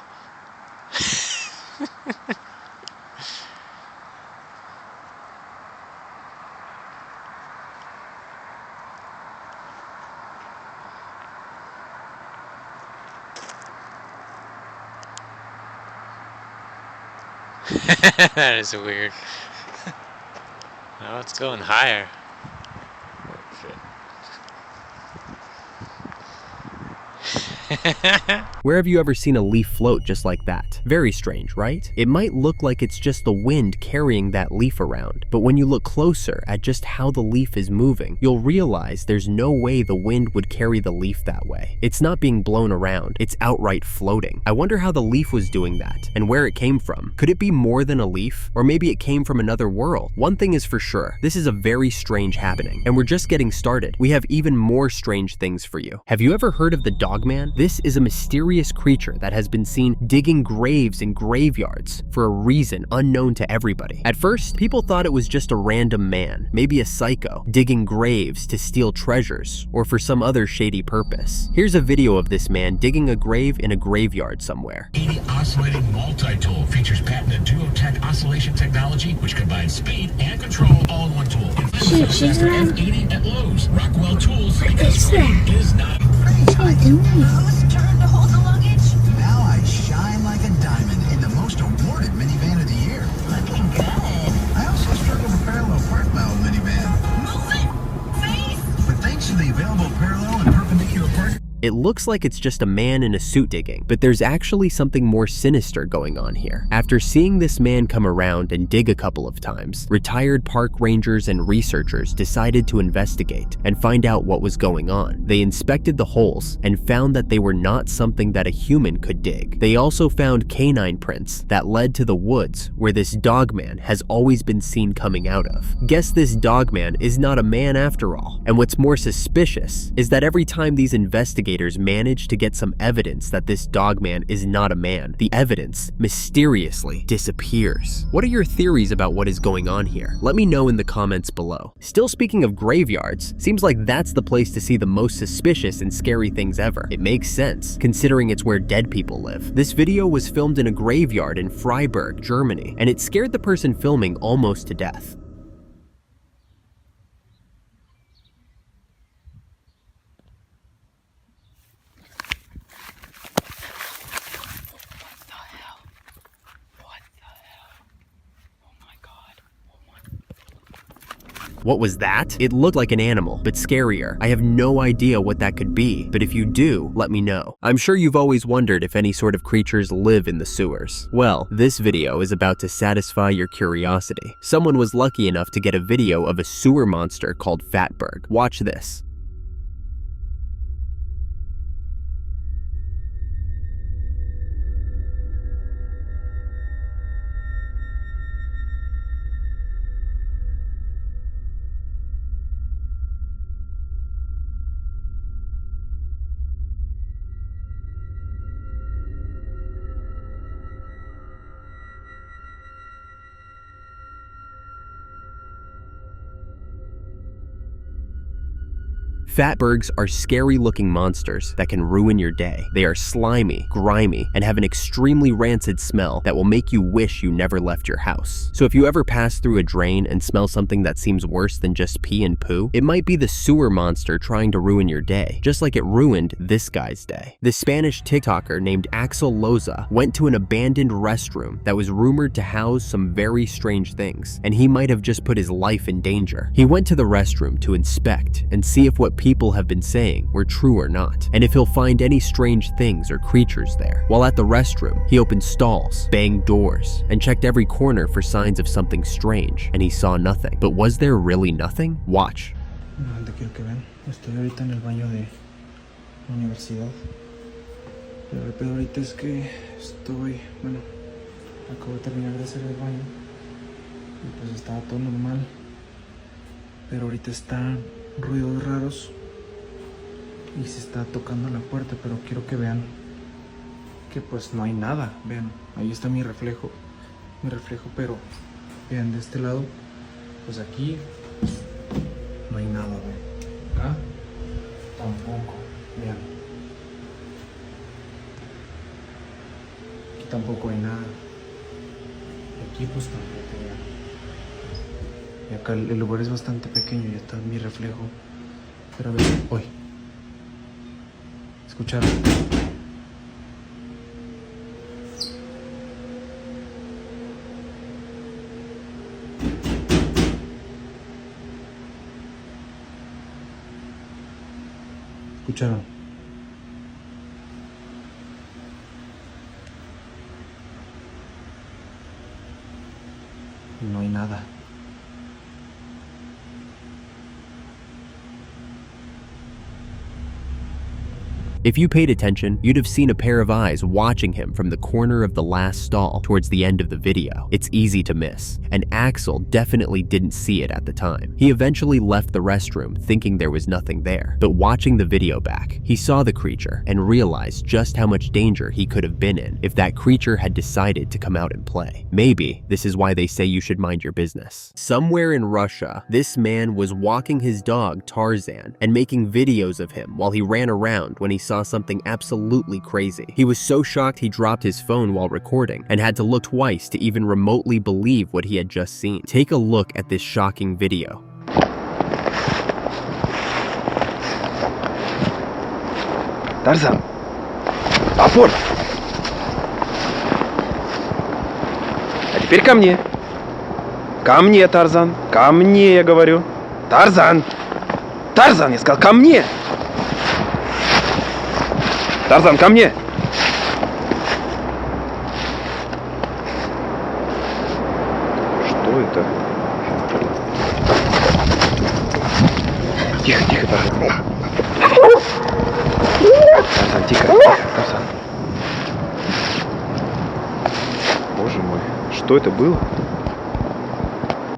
Speaker 10: That is weird. Now it's going higher. Oh shit.
Speaker 1: Where have you ever seen a leaf float just like that? Very strange, right? It might look like it's just the wind carrying that leaf around, but when you look closer at just how the leaf is moving, you'll realize there's no way the wind would carry the leaf that way. It's not being blown around, it's outright floating. I wonder how the leaf was doing that and where it came from. Could it be more than a leaf? Or maybe it came from another world? One thing is for sure, this is a very strange happening, and we're just getting started. We have even more strange things for you. Have you ever heard of the Dogman? This is a mysterious creature that has been seen digging graves in graveyards for a reason unknown to everybody. At first, people thought it was just a random man, maybe a psycho, digging graves to steal treasures or for some other shady purpose. Here's a video of this man digging a grave in a graveyard somewhere.
Speaker 12: Yeti oscillating multi-tool features patented duo-tech oscillation technology, which combines speed and control all in one tool. Faster F80 at Lowe's. Rockwell Tools, because speed is not.
Speaker 13: Whose turn to hold the luggage? Now I shine like a diamond in the most awarded minivan of the year. Looking good. I also struggle to parallel park my old minivan. Move it, face! But thanks to the available parallel and perpendicular park.
Speaker 1: It looks like it's just a man in a suit digging, but there's actually something more sinister going on here. After seeing this man come around and dig a couple of times, retired park rangers and researchers decided to investigate and find out what was going on. They inspected the holes and found that they were not something that a human could dig. They also found canine prints that led to the woods where this dogman has always been seen coming out of. Guess this dogman is not a man after all. And what's more suspicious is that every time these investigators manage to get some evidence that this dogman is not a man, the evidence mysteriously disappears. What are your theories about what is going on here? Let me know in the comments below. Still speaking of graveyards, seems like that's the place to see the most suspicious and scary things ever. It makes sense, considering it's where dead people live. This video was filmed in a graveyard in Freiburg, Germany, and it scared the person filming almost to death. What was that? It looked like an animal, but scarier. I have no idea what that could be, but if you do, let me know. I'm sure you've always wondered if any sort of creatures live in the sewers. Well, this video is about to satisfy your curiosity. Someone was lucky enough to get a video of a sewer monster called Fatberg. Watch this. Fatbergs are scary-looking monsters that can ruin your day. They are slimy, grimy, and have an extremely rancid smell that will make you wish you never left your house. So if you ever pass through a drain and smell something that seems worse than just pee and poo, it might be the sewer monster trying to ruin your day, just like it ruined this guy's day. The Spanish TikToker named Axel Loza went to an abandoned restroom that was rumored to house some very strange things, and he might have just put his life in danger. He went to the restroom to inspect and see if what people have been saying were true or not, and if he'll find any strange things or creatures there. While at the restroom, he opened stalls, banged doors, and checked every corner for signs of something strange, and he saw nothing. But was there really nothing? Watch.
Speaker 4: Te quiero que vean. Estoy ahorita en el baño de la universidad. Pero el pedo ahorita es que acabo de terminar de hacer el baño y pues estaba todo normal. Pero ahorita están ruidos raros y se está tocando la puerta, pero quiero que vean que pues no hay nada. Vean, ahí está mi reflejo, pero vean de este lado, pues aquí no hay nada, vean. Acá tampoco, vean. Aquí tampoco hay nada. Aquí pues tampoco, vean. Y acá el lugar es bastante pequeño y está mi reflejo. Pero a ver, hoy. ¿Escucharon? ¿Escucharon?
Speaker 8: nada.
Speaker 1: If you paid attention, you'd have seen a pair of eyes watching him from the corner of the last stall towards the end of the video. It's easy to miss, and Axel definitely didn't see it at the time. He eventually left the restroom thinking there was nothing there, but watching the video back, he saw the creature and realized just how much danger he could have been in if that creature had decided to come out and play. Maybe this is why they say you should mind your business. Somewhere in Russia, this man was walking his dog Tarzan and making videos of him while he ran around when he saw something absolutely crazy. He was so shocked he dropped his phone while recording and had to look twice to even remotely believe what he had just seen. Take a look at this shocking video.
Speaker 14: Tarzan! Опор! А теперь ко мне. Ко мне, Тарзан. Ко мне, я говорю. Тарзан! Тарзан, я сказал, ко мне! Тарзан, ко мне! Что это? Тихо, тихо, Тарзан. Тарзан, тихо, тихо, Тарзан. Боже мой, что это было?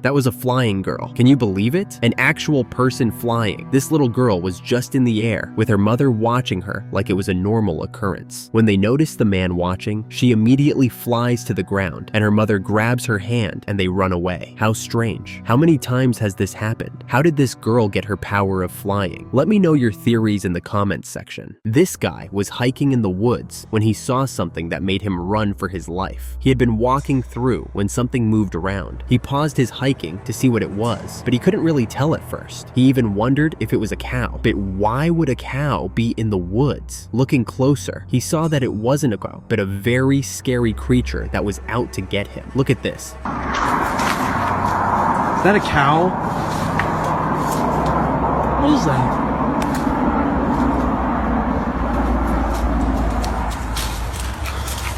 Speaker 1: That was a flying girl. Can you believe it? An actual person flying. This little girl was just in the air, with her mother watching her like it was a normal occurrence. When they notice the man watching, she immediately flies to the ground, and her mother grabs her hand and they run away. How strange. How many times has this happened? How did this girl get her power of flying? Let me know your theories in the comments section. This guy was hiking in the woods when he saw something that made him run for his life. He had been walking through when something moved around. He paused his hiking to see what it was, but he couldn't really tell at first. He even wondered if it was a cow. But why would a cow be in the woods? Looking closer, he saw that it wasn't a cow, but a very scary creature that was out to get him. Look at this.
Speaker 8: Is that a cow? What is that?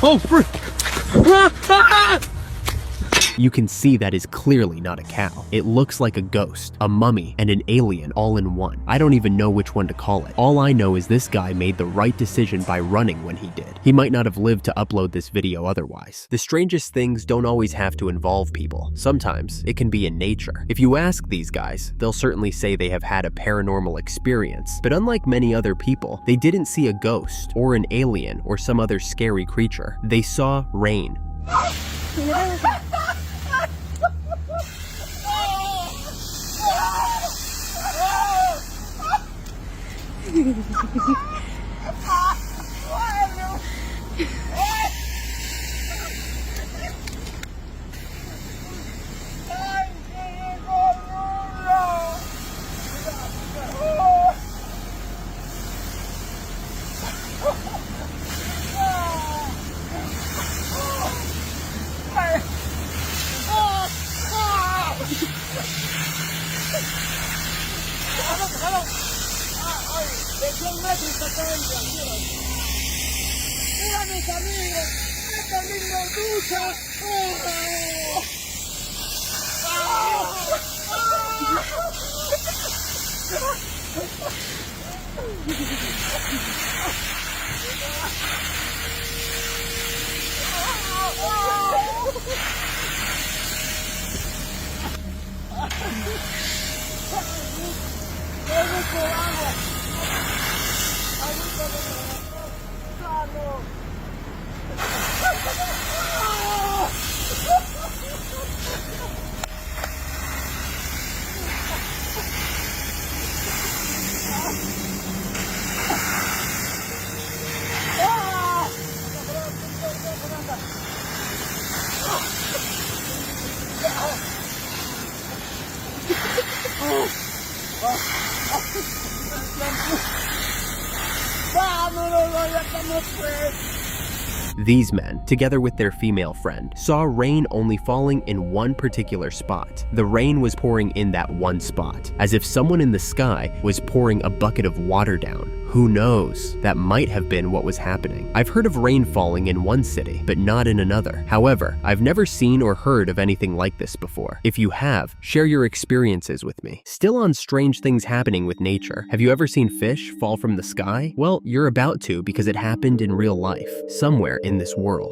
Speaker 8: Oh, frick!
Speaker 1: You can see that is clearly not a cow. It looks like a ghost, a mummy, and an alien all in one. I don't even know which one to call it. All I know is this guy made the right decision by running when he did. He might not have lived to upload this video otherwise. The strangest things don't always have to involve people. Sometimes it can be in nature. If you ask these guys, they'll certainly say they have had a paranormal experience, but unlike many other people, they didn't see a ghost or an alien or some other scary creature. They saw rain. These men, together with their female friend, saw rain only falling in one particular spot. The rain was pouring in that one spot, as if someone in the sky was pouring a bucket of water down. Who knows? That might have been what was happening. I've heard of rain falling in one city, but not in another. However, I've never seen or heard of anything like this before. If you have, share your experiences with me. Still on strange things happening with nature, have you ever seen fish fall from the sky? Well, you're about to, because it happened in real life, somewhere in this world.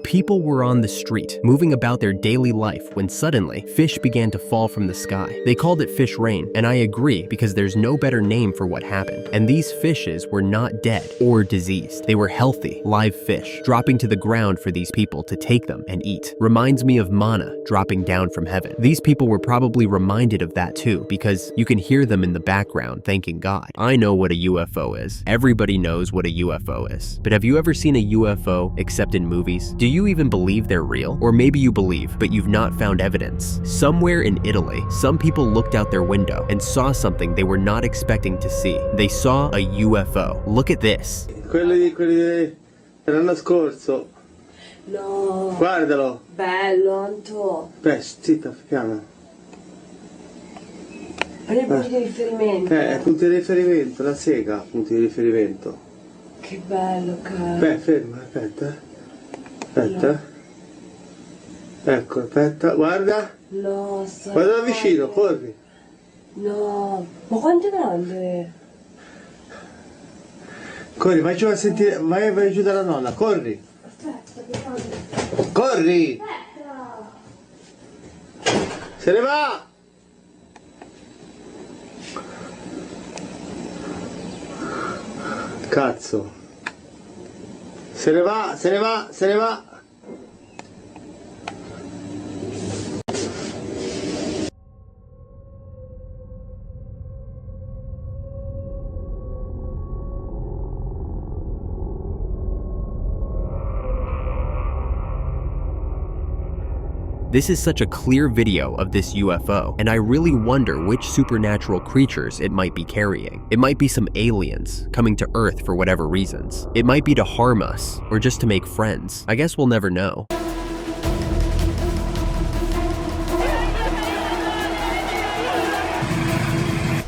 Speaker 1: People were on the street, moving about their daily life when suddenly, fish began to fall from the sky. They called it fish rain, and I agree because there's no better name for what happened. And these fishes were not dead or diseased. They were healthy, live fish, dropping to the ground for these people to take them and eat. Reminds me of manna dropping down from heaven. These people were probably reminded of that too, because you can hear them in the background thanking God. I know what a UFO is. Everybody knows what a UFO is. But have you ever seen a UFO except in movies? Do you even believe they're real? Or maybe you believe, but you've not found evidence. Somewhere in Italy, some people looked out their window and saw something they were not expecting to see. They saw a UFO. Look at this.
Speaker 15: Quelli dell'anno scorso.
Speaker 16: No.
Speaker 15: Guardalo.
Speaker 16: Bello, Anto.
Speaker 15: Zitta, piano.
Speaker 16: Prendi punti di riferimento.
Speaker 15: Punti di riferimento, la sega, punti di riferimento.
Speaker 16: Che bello, caro.
Speaker 15: Ferma, aspetta. Aspetta. Ecco, aspetta, guarda.
Speaker 16: No,
Speaker 15: guarda da vicino, corri.
Speaker 16: No, ma quanto è grande?
Speaker 15: Corri, vai giù a sentire, vai giù dalla nonna, corri.
Speaker 16: Aspetta, che grande.
Speaker 15: Corri.
Speaker 16: Aspetta.
Speaker 15: Se ne va. Cazzo. Se ne va, se ne va, se ne va.
Speaker 1: This is such a clear video of this UFO, and I really wonder which supernatural creatures it might be carrying. It might be some aliens coming to Earth for whatever reasons. It might be to harm us, or just to make friends. I guess we'll never know.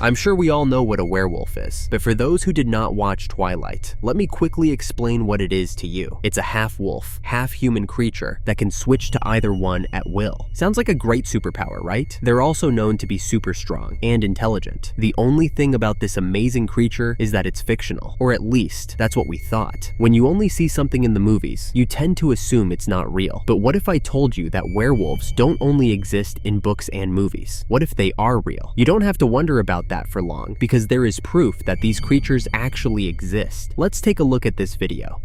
Speaker 1: I'm sure we all know what a werewolf is, but for those who did not watch Twilight, let me quickly explain what it is to you. It's a half-wolf, half-human creature that can switch to either one at will. Sounds like a great superpower, right? They're also known to be super strong and intelligent. The only thing about this amazing creature is that it's fictional, or at least that's what we thought. When you only see something in the movies, you tend to assume it's not real. But what if I told you that werewolves don't only exist in books and movies? What if they are real? You don't have to wonder about that for long, because there is proof that these creatures actually exist. Let's take a look at this video.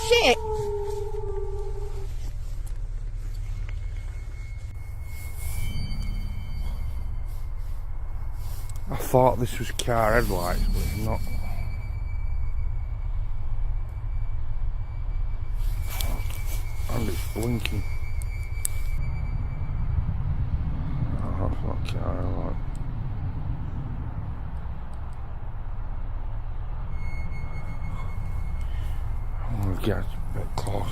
Speaker 6: Shit!
Speaker 2: I thought this was car headlights, but it's not. And it's blinking. Oh, that's not car headlights. I'm gonna get a bit closer.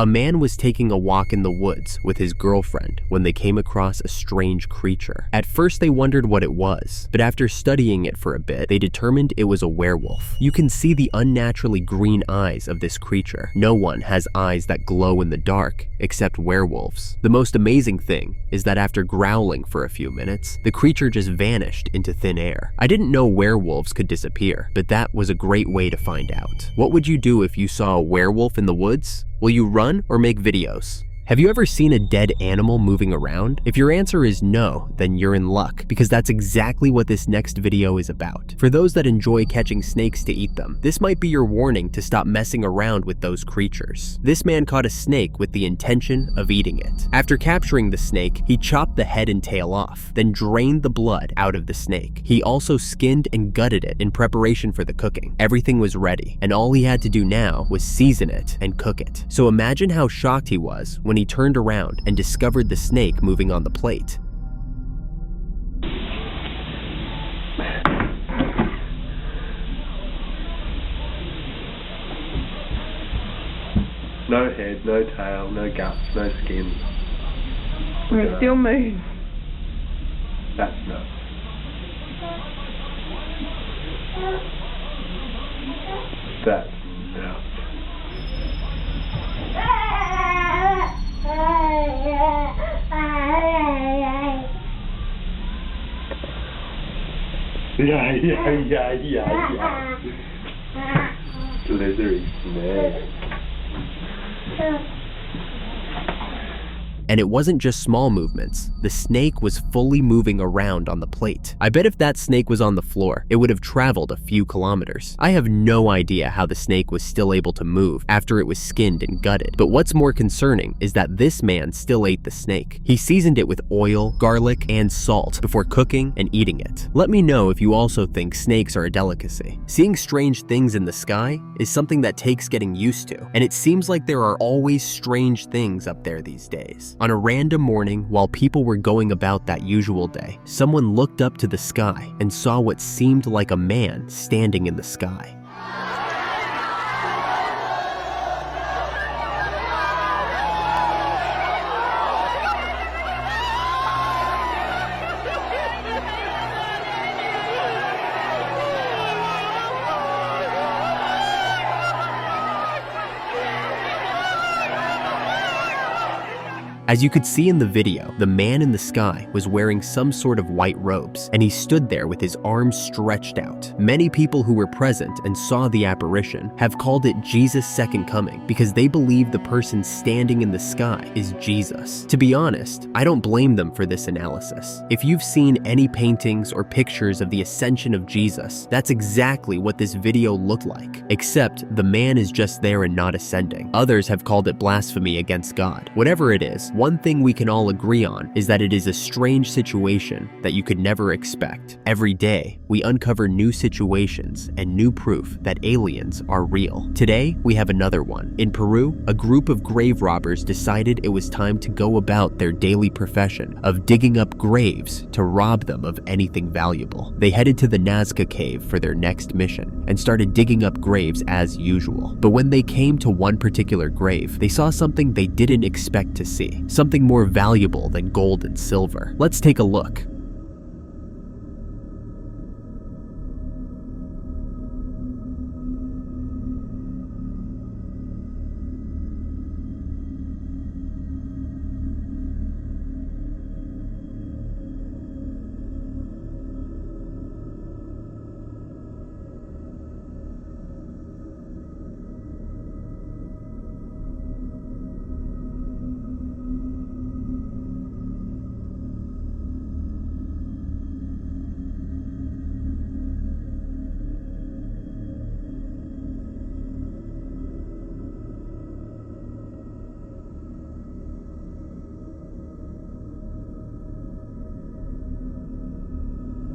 Speaker 1: A man was taking a walk in the woods with his girlfriend when they came across a strange creature. At first they wondered what it was, but after studying it for a bit, they determined it was a werewolf. You can see the unnaturally green eyes of this creature. No one has eyes that glow in the dark except werewolves. The most amazing thing is that after growling for a few minutes, the creature just vanished into thin air. I didn't know werewolves could disappear, but that was a great way to find out. What would you do if you saw a werewolf in the woods? Will you run or make videos? Have you ever seen a dead animal moving around? If your answer is no, then you're in luck, because that's exactly what this next video is about. For those that enjoy catching snakes to eat them, this might be your warning to stop messing around with those creatures. This man caught a snake with the intention of eating it. After capturing the snake, he chopped the head and tail off, then drained the blood out of the snake. He also skinned and gutted it in preparation for the cooking. Everything was ready, and all he had to do now was season it and cook it. So imagine how shocked he was when he turned around and discovered the snake moving on the plate.
Speaker 17: No head, no tail, no guts, no skin.
Speaker 5: It still moves.
Speaker 17: That's nuts. That's nuts. Yeah. Slithery snake.
Speaker 1: And it wasn't just small movements. The snake was fully moving around on the plate. I bet if that snake was on the floor, it would have traveled a few kilometers. I have no idea how the snake was still able to move after it was skinned and gutted. But what's more concerning is that this man still ate the snake. He seasoned it with oil, garlic, and salt before cooking and eating it. Let me know if you also think snakes are a delicacy. Seeing strange things in the sky is something that takes getting used to, and it seems like there are always strange things up there these days. On a random morning, while people were going about that usual day, someone looked up to the sky and saw what seemed like a man standing in the sky. As you could see in the video, the man in the sky was wearing some sort of white robes, and he stood there with his arms stretched out. Many people who were present and saw the apparition have called it Jesus' second coming because they believe the person standing in the sky is Jesus. To be honest, I don't blame them for this analysis. If you've seen any paintings or pictures of the ascension of Jesus, that's exactly what this video looked like, except the man is just there and not ascending. Others have called it blasphemy against God. Whatever it is, one thing we can all agree on is that it is a strange situation that you could never expect. Every day, we uncover new situations and new proof that aliens are real. Today, we have another one. In Peru, a group of grave robbers decided it was time to go about their daily profession of digging up graves to rob them of anything valuable. They headed to the Nazca cave for their next mission and started digging up graves as usual. But when they came to one particular grave, they saw something they didn't expect to see. Something more valuable than gold and silver. Let's take a look.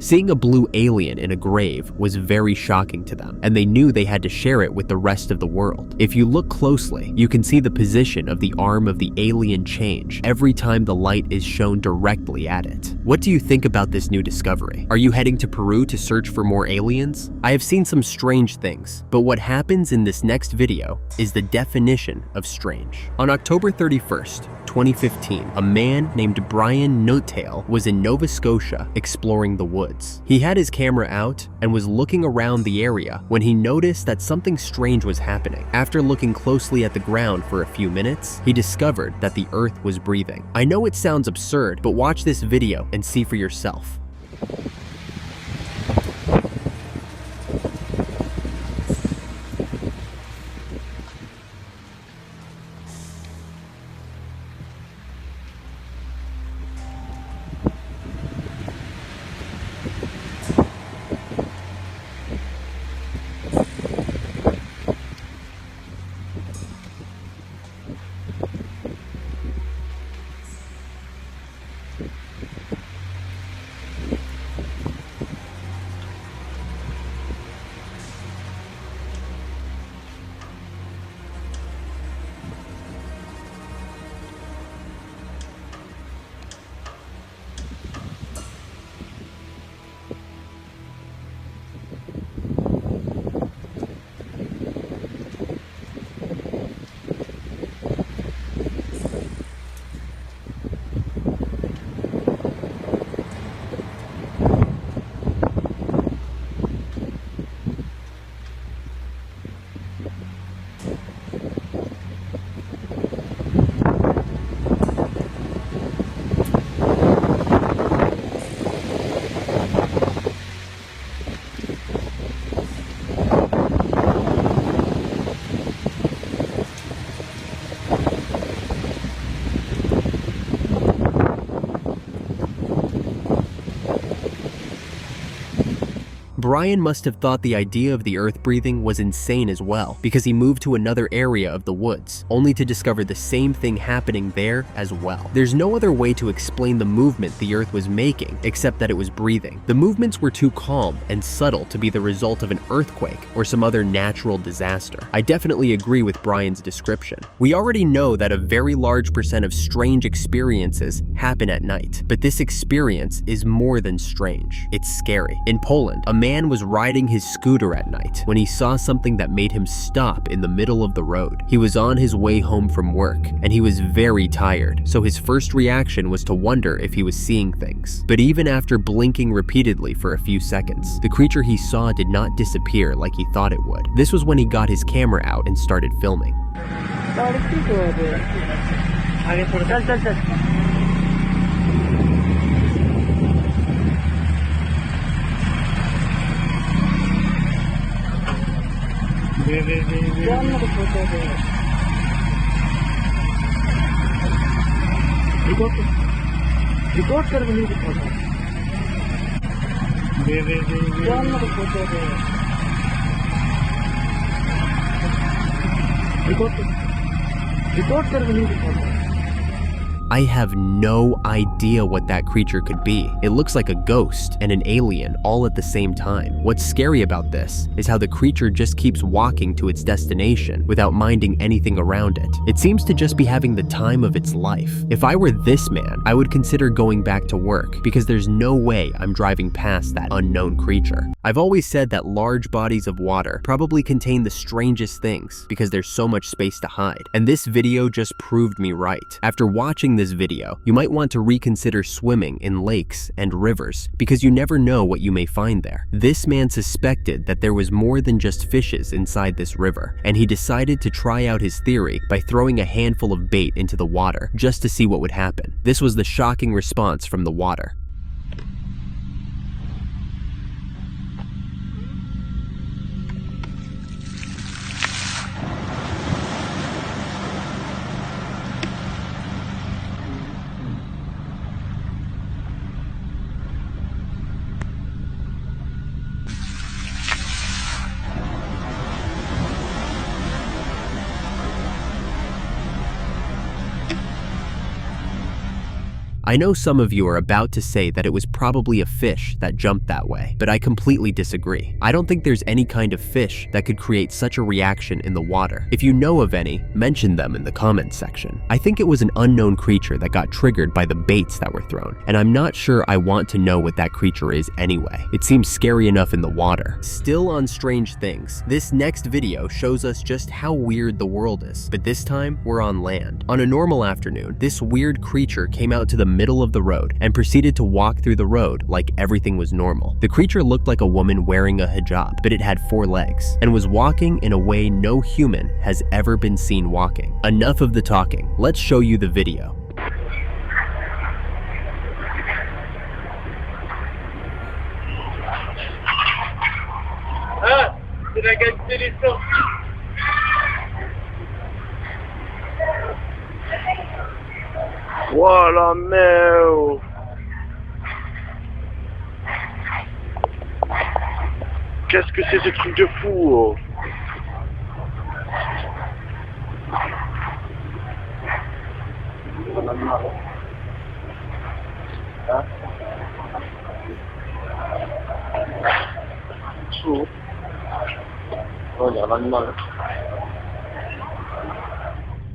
Speaker 1: Seeing a blue alien in a grave was very shocking to them, and they knew they had to share it with the rest of the world. If you look closely, you can see the position of the arm of the alien change every time the light is shown directly at it. What do you think about this new discovery? Are you heading to Peru to search for more aliens? I have seen some strange things, but what happens in this next video is the definition of strange. On October 31st, 2015, a man named Brian Notetail was in Nova Scotia exploring the woods. He had his camera out and was looking around the area when he noticed that something strange was happening. After looking closely at the ground for a few minutes, he discovered that the earth was breathing. I know it sounds absurd, but watch this video and see for yourself. Brian must have thought the idea of the earth breathing was insane as well, because he moved to another area of the woods, only to discover the same thing happening there as well. There's no other way to explain the movement the earth was making except that it was breathing. The movements were too calm and subtle to be the result of an earthquake or some other natural disaster. I definitely agree with Brian's description. We already know that a very large percent of strange experiences happen at night, but this experience is more than strange. It's scary. In Poland, a man was riding his scooter at night when he saw something that made him stop in the middle of the road. He was on his way home from work, and he was very tired, so his first reaction was to wonder if he was seeing things. But even after blinking repeatedly for a few seconds, the creature he saw did not disappear like he thought it would. This was when he got his camera out and started filming. I have no idea what that creature could be. It looks like a ghost and an alien all at the same time. What's scary about this is how the creature just keeps walking to its destination without minding anything around it. It seems to just be having the time of its life. If I were this man, I would consider going back to work because there's no way I'm driving past that unknown creature. I've always said that large bodies of water probably contain the strangest things because there's so much space to hide. And this video just proved me right. After watching this video, you might want to reconsider swimming in lakes and rivers because you never know what you may find there. This man suspected that there was more than just fishes inside this river, and he decided to try out his theory by throwing a handful of bait into the water just to see what would happen. This was the shocking response from the water. I know some of you are about to say that it was probably a fish that jumped that way, but I completely disagree. I don't think there's any kind of fish that could create such a reaction in the water. If you know of any, mention them in the comments section. I think it was an unknown creature that got triggered by the baits that were thrown, and I'm not sure I want to know what that creature is anyway. It seems scary enough in the water. Still on strange things, this next video shows us just how weird the world is, but this time we're on land. On a normal afternoon, this weird creature came out to the middle of the road and proceeded to walk through the road like everything was normal. The creature looked like a woman wearing a hijab, but it had 4 legs and was walking in a way no human has ever been seen walking. Enough of the talking, let's show you the video.
Speaker 3: Voilà, meu! Qu'est-ce que c'est ce truc de fou, oh? Oh, il y a l'animal.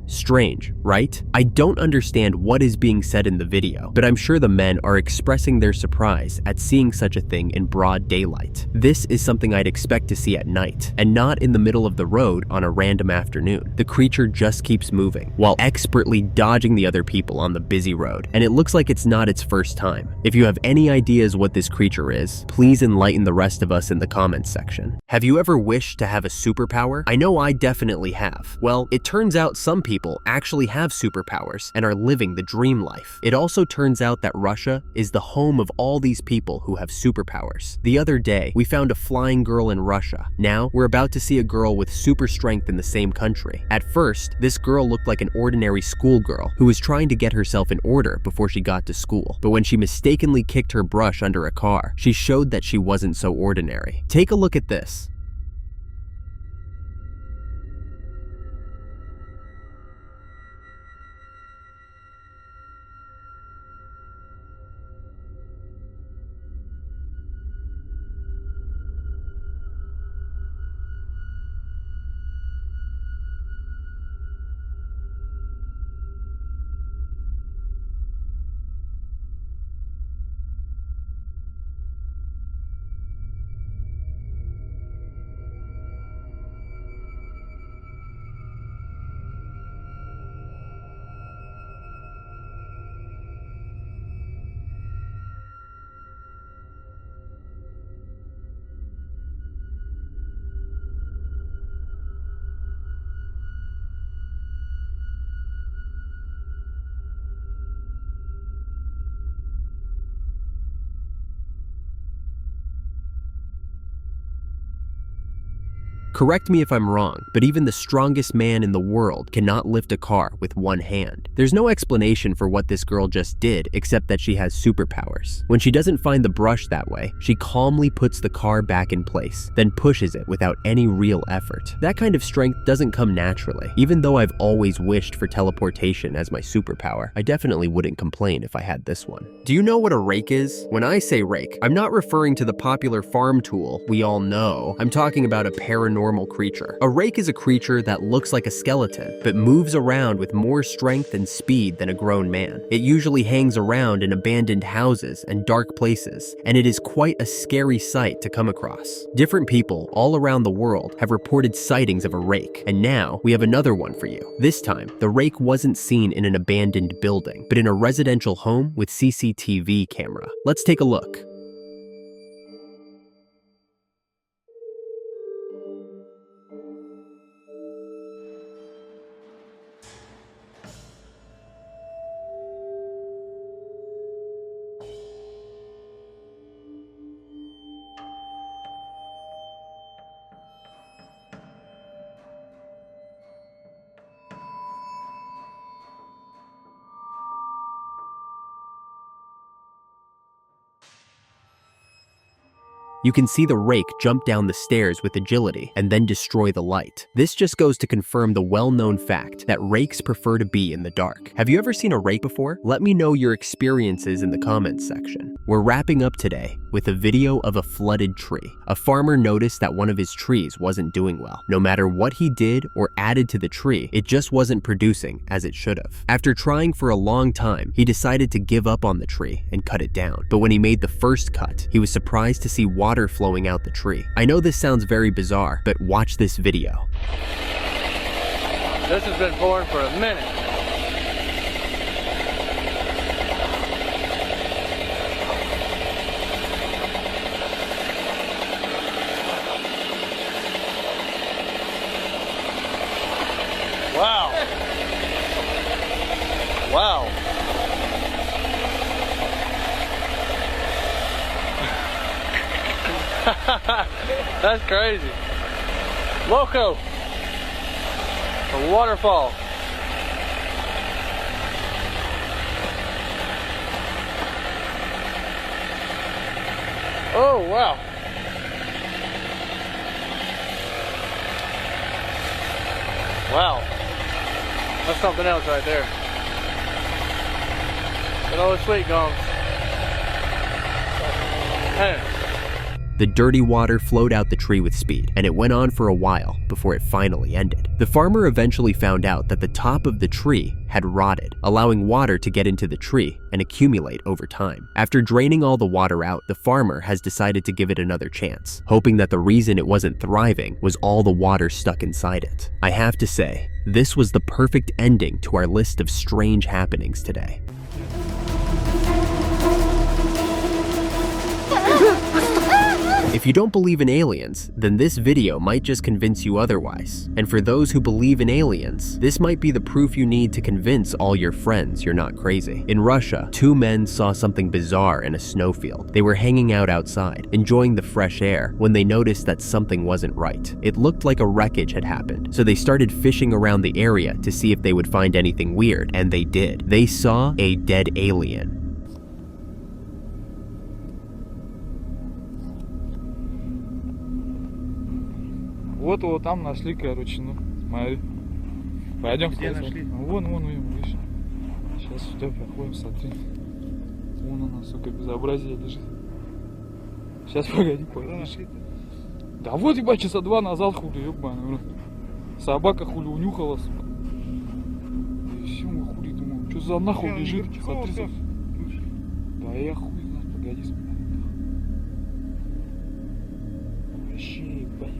Speaker 1: Strange, right? I don't understand what is being said in the video, but I'm sure the men are expressing their surprise at seeing such a thing in broad daylight. This is something I'd expect to see at night, and not in the middle of the road on a random afternoon. The creature just keeps moving, while expertly dodging the other people on the busy road, and it looks like it's not its first time. If you have any ideas what this creature is, please enlighten the rest of us in the comments section. Have you ever wished to have a superpower? I know I definitely have. Well, it turns out some people actually have superpowers and are living the dream life. It also turns out that Russia is the home of all these people who have superpowers. The other day, we found a flying girl in Russia. Now, we're about to see a girl with super strength in the same country. At first, this girl looked like an ordinary schoolgirl who was trying to get herself in order before she got to school. But when she mistakenly kicked her brush under a car, she showed that she wasn't so ordinary. Take a look at this. Correct me if I'm wrong, but even the strongest man in the world cannot lift a car with one hand. There's no explanation for what this girl just did except that she has superpowers. When she doesn't find the brush that way, she calmly puts the car back in place, then pushes it without any real effort. That kind of strength doesn't come naturally. Even though I've always wished for teleportation as my superpower, I definitely wouldn't complain if I had this one. Do you know what a rake is? When I say rake, I'm not referring to the popular farm tool we all know. I'm talking about a paranormal creature. A rake is a creature that looks like a skeleton, but moves around with more strength and speed than a grown man. It usually hangs around in abandoned houses and dark places, and it is quite a scary sight to come across. Different people all around the world have reported sightings of a rake, and now we have another one for you. This time, the rake wasn't seen in an abandoned building, but in a residential home with CCTV camera. Let's take a look. You can see the rake jump down the stairs with agility and then destroy the light. This just goes to confirm the well-known fact that rakes prefer to be in the dark. Have you ever seen a rake before? Let me know your experiences in the comments section. We're wrapping up today with a video of a flooded tree. A farmer noticed that one of his trees wasn't doing well. No matter what he did or added to the tree, it just wasn't producing as it should have. After trying for a long time, he decided to give up on the tree and cut it down. But when he made the first cut, he was surprised to see water flowing out the tree. I know this sounds very bizarre, but watch this video.
Speaker 18: This has been pouring for a minute. Wow. Wow. That's crazy. Loco. A waterfall. Oh, wow. Wow. That's something else right there. Good old sweet gums. Man.
Speaker 1: The dirty water flowed out the tree with speed, and it went on for a while before it finally ended. The farmer eventually found out that the top of the tree had rotted, allowing water to get into the tree and accumulate over time. After draining all the water out, the farmer has decided to give it another chance, hoping that the reason it wasn't thriving was all the water stuck inside it. I have to say, this was the perfect ending to our list of strange happenings today. If you don't believe in aliens, then this video might just convince you otherwise. And for those who believe in aliens, this might be the proof you need to convince all your friends you're not crazy. In Russia, 2 men saw something bizarre in a snowfield. They were hanging out outside, enjoying the fresh air, when they noticed that something wasn't right. It looked like a wreckage had happened, so they started fishing around the area to see if they would find anything weird, and they did. They saw a dead alien.
Speaker 2: Вот его там нашли, короче, ну, смотри. Пойдем. Где нашли? Вон, видишь. Сейчас сюда проходим, смотри. Вон она, сука, безобразие лежит. Сейчас, погоди, нашли. Да вот, ебать, часа 2 назад, хули, ебаный. Собака хули унюхала, сука. И все, мы хули, думаю, что за нахуй лежит? Смотри, да я хуй знаю, погоди, смотри. Вообще, ебать.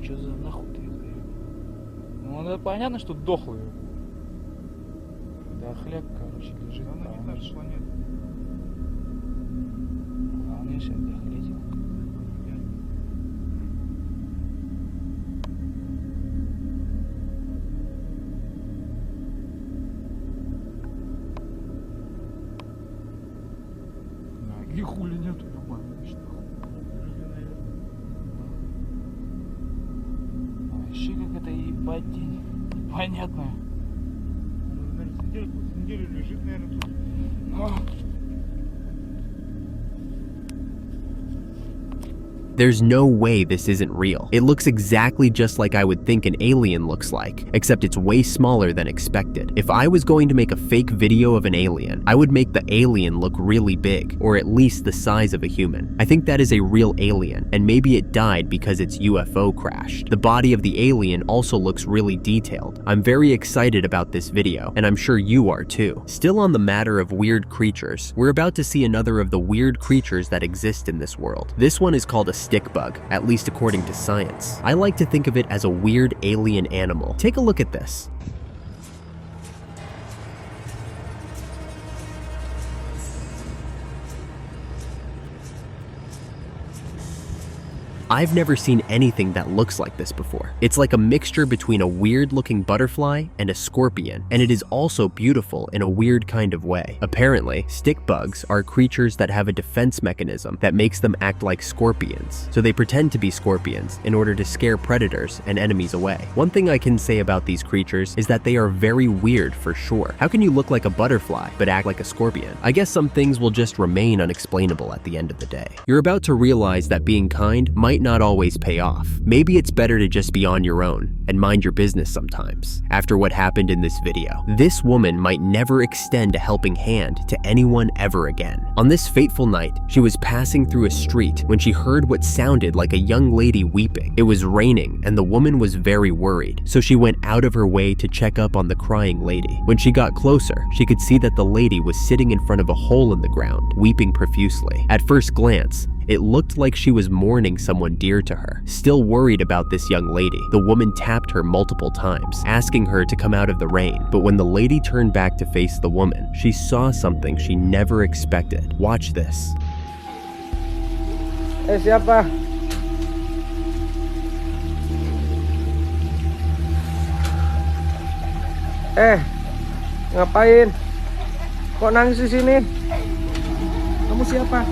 Speaker 2: Что за нахуй ты это? Ну, это понятно, что дохлый. Да хляк, короче, лежит. Она не та же планета. Главное, сейчас дохлетел. Ноги хули нету, ебаный, что? Вообще как это ебать день непонятное. Неделю лежит, наверное, тут.
Speaker 1: There's no way this isn't real. It looks exactly just like I would think an alien looks like, except it's way smaller than expected. If I was going to make a fake video of an alien, I would make the alien look really big, or at least the size of a human. I think that is a real alien, and maybe it died because its UFO crashed. The body of the alien also looks really detailed. I'm very excited about this video, and I'm sure you are too. Still on the matter of weird creatures, we're about to see another of the weird creatures that exist in this world. This one is called a stick bug, at least according to science. I like to think of it as a weird alien animal. Take a look at this. I've never seen anything that looks like this before. It's like a mixture between a weird-looking butterfly and a scorpion, and it is also beautiful in a weird kind of way. Apparently, stick bugs are creatures that have a defense mechanism that makes them act like scorpions, so they pretend to be scorpions in order to scare predators and enemies away. One thing I can say about these creatures is that they are very weird for sure. How can you look like a butterfly but act like a scorpion? I guess some things will just remain unexplainable at the end of the day. You're about to realize that being kind might not always pay off. Maybe it's better to just be on your own and mind your business sometimes. After what happened in this video, this woman might never extend a helping hand to anyone ever again. On this fateful night, she was passing through a street when she heard what sounded like a young lady weeping. It was raining and the woman was very worried, so she went out of her way to check up on the crying lady. When she got closer, she could see that the lady was sitting in front of a hole in the ground, weeping profusely. At first glance, it looked like she was mourning someone dear to her. Still worried about this young lady, the woman tapped her multiple times, asking her to come out of the rain. But when the lady turned back to face the woman, she saw something she never expected. Watch this.
Speaker 19: Siapa? Ngapain? Kok nangis di sini? Kamu siapa?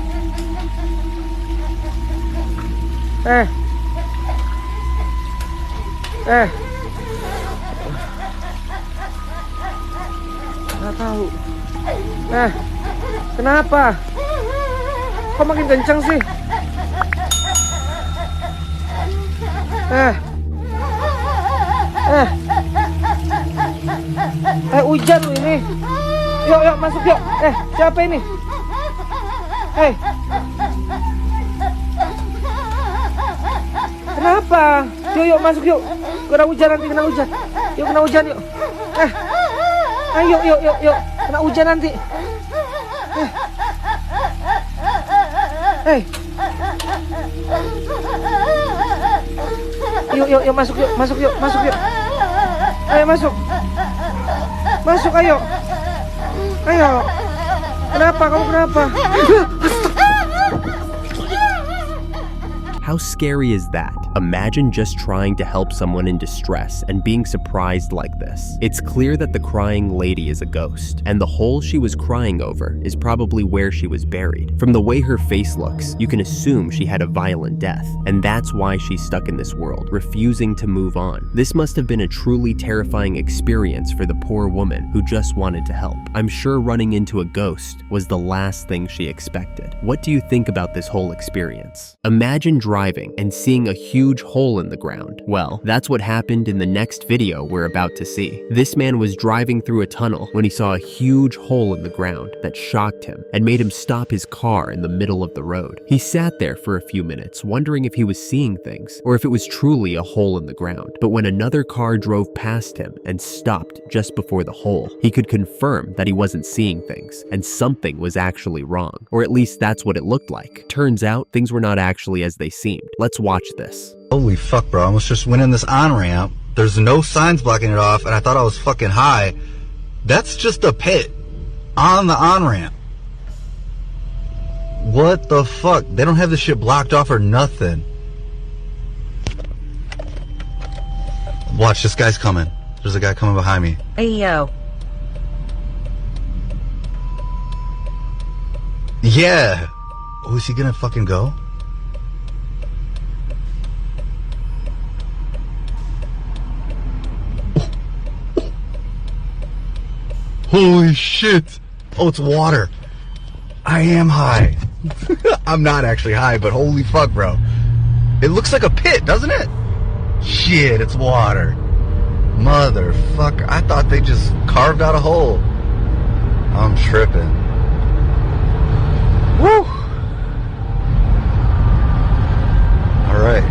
Speaker 19: Nggak tahu. Kenapa? Kok makin kencang sih? Hujan loh ini. Yuk masuk yuk. Siapa ini? Kenapa? Yuk masuk yuk. Kena hujan nanti, kena hujan. Yuk kena hujan yuk. Ayo yuk. Kena hujan nanti. Yuk masuk yuk. Ayo masuk. Masuk ayo. Kenapa? Kamu kenapa?
Speaker 1: How scary is that? Imagine just trying to help someone in distress and being surprised like this. It's clear that the crying lady is a ghost, and the hole she was crying over is probably where she was buried. From the way her face looks, you can assume she had a violent death, and that's why she's stuck in this world, refusing to move on. This must have been a truly terrifying experience for the poor woman who just wanted to help. I'm sure running into a ghost was the last thing she expected. What do you think about this whole experience? Imagine driving and seeing a huge hole in the ground. Well, that's what happened in the next video we're about to see. This man was driving through a tunnel when he saw a huge hole in the ground that shocked him and made him stop his car in the middle of the road. He sat there for a few minutes wondering if he was seeing things or if it was truly a hole in the ground. But when another car drove past him and stopped just before the hole, he could confirm that he wasn't seeing things and something was actually wrong, or at least that's what it looked like. Turns out things were not actually as they seemed. Let's watch this.
Speaker 20: Holy fuck, bro. I almost just went in this on-ramp. There's no signs blocking it off, and I thought I was fucking high. That's just a pit on the on-ramp. What the fuck? They don't have this shit blocked off or nothing. Watch, this guy's coming. There's a guy coming behind me.
Speaker 5: Hey, yo.
Speaker 20: Yeah. Oh, is he gonna fucking go? Holy shit. Oh, it's water. I am high. I'm not actually high, but holy fuck, bro. It looks like a pit, doesn't it? Shit, it's water. Motherfucker. I thought they just carved out a hole. I'm tripping. Woo! Alright.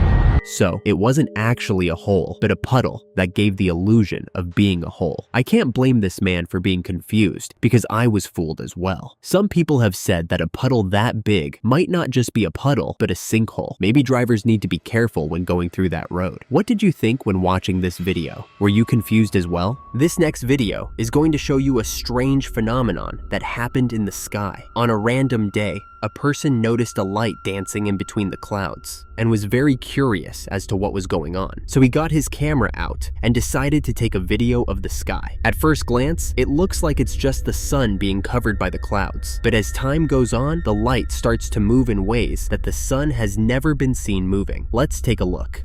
Speaker 1: So, it wasn't actually a hole, but a puddle that gave the illusion of being a hole. I can't blame this man for being confused, because I was fooled as well. Some people have said that a puddle that big might not just be a puddle, but a sinkhole. Maybe drivers need to be careful when going through that road. What did you think when watching this video? Were you confused as well? This next video is going to show you a strange phenomenon that happened in the sky. On a random day, a person noticed a light dancing in between the clouds and was very curious as to what was going on. So he got his camera out and decided to take a video of the sky. At first glance, it looks like it's just the sun being covered by the clouds. But as time goes on, the light starts to move in ways that the sun has never been seen moving. Let's take a look.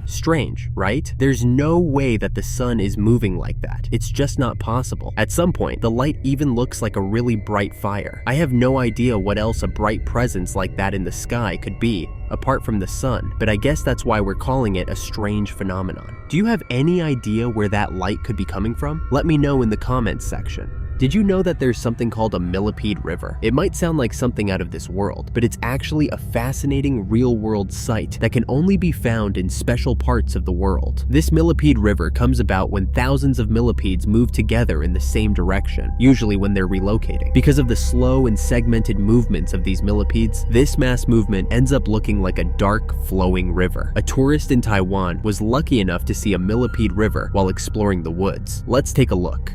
Speaker 1: Strange, right? There's no way that the sun is moving like that. It's just not possible. At some point, the light even looks like a really bright fire. I have no idea what else a bright presence like that in the sky could be, apart from the sun, but I guess that's why we're calling it a strange phenomenon. Do you have any idea where that light could be coming from? Let me know in the comments section. Did you know that there's something called a millipede river? It might sound like something out of this world, but it's actually a fascinating real-world sight that can only be found in special parts of the world. This millipede river comes about when thousands of millipedes move together in the same direction, usually when they're relocating. Because of the slow and segmented movements of these millipedes, this mass movement ends up looking like a dark, flowing river. A tourist in Taiwan was lucky enough to see a millipede river while exploring the woods. Let's take a look.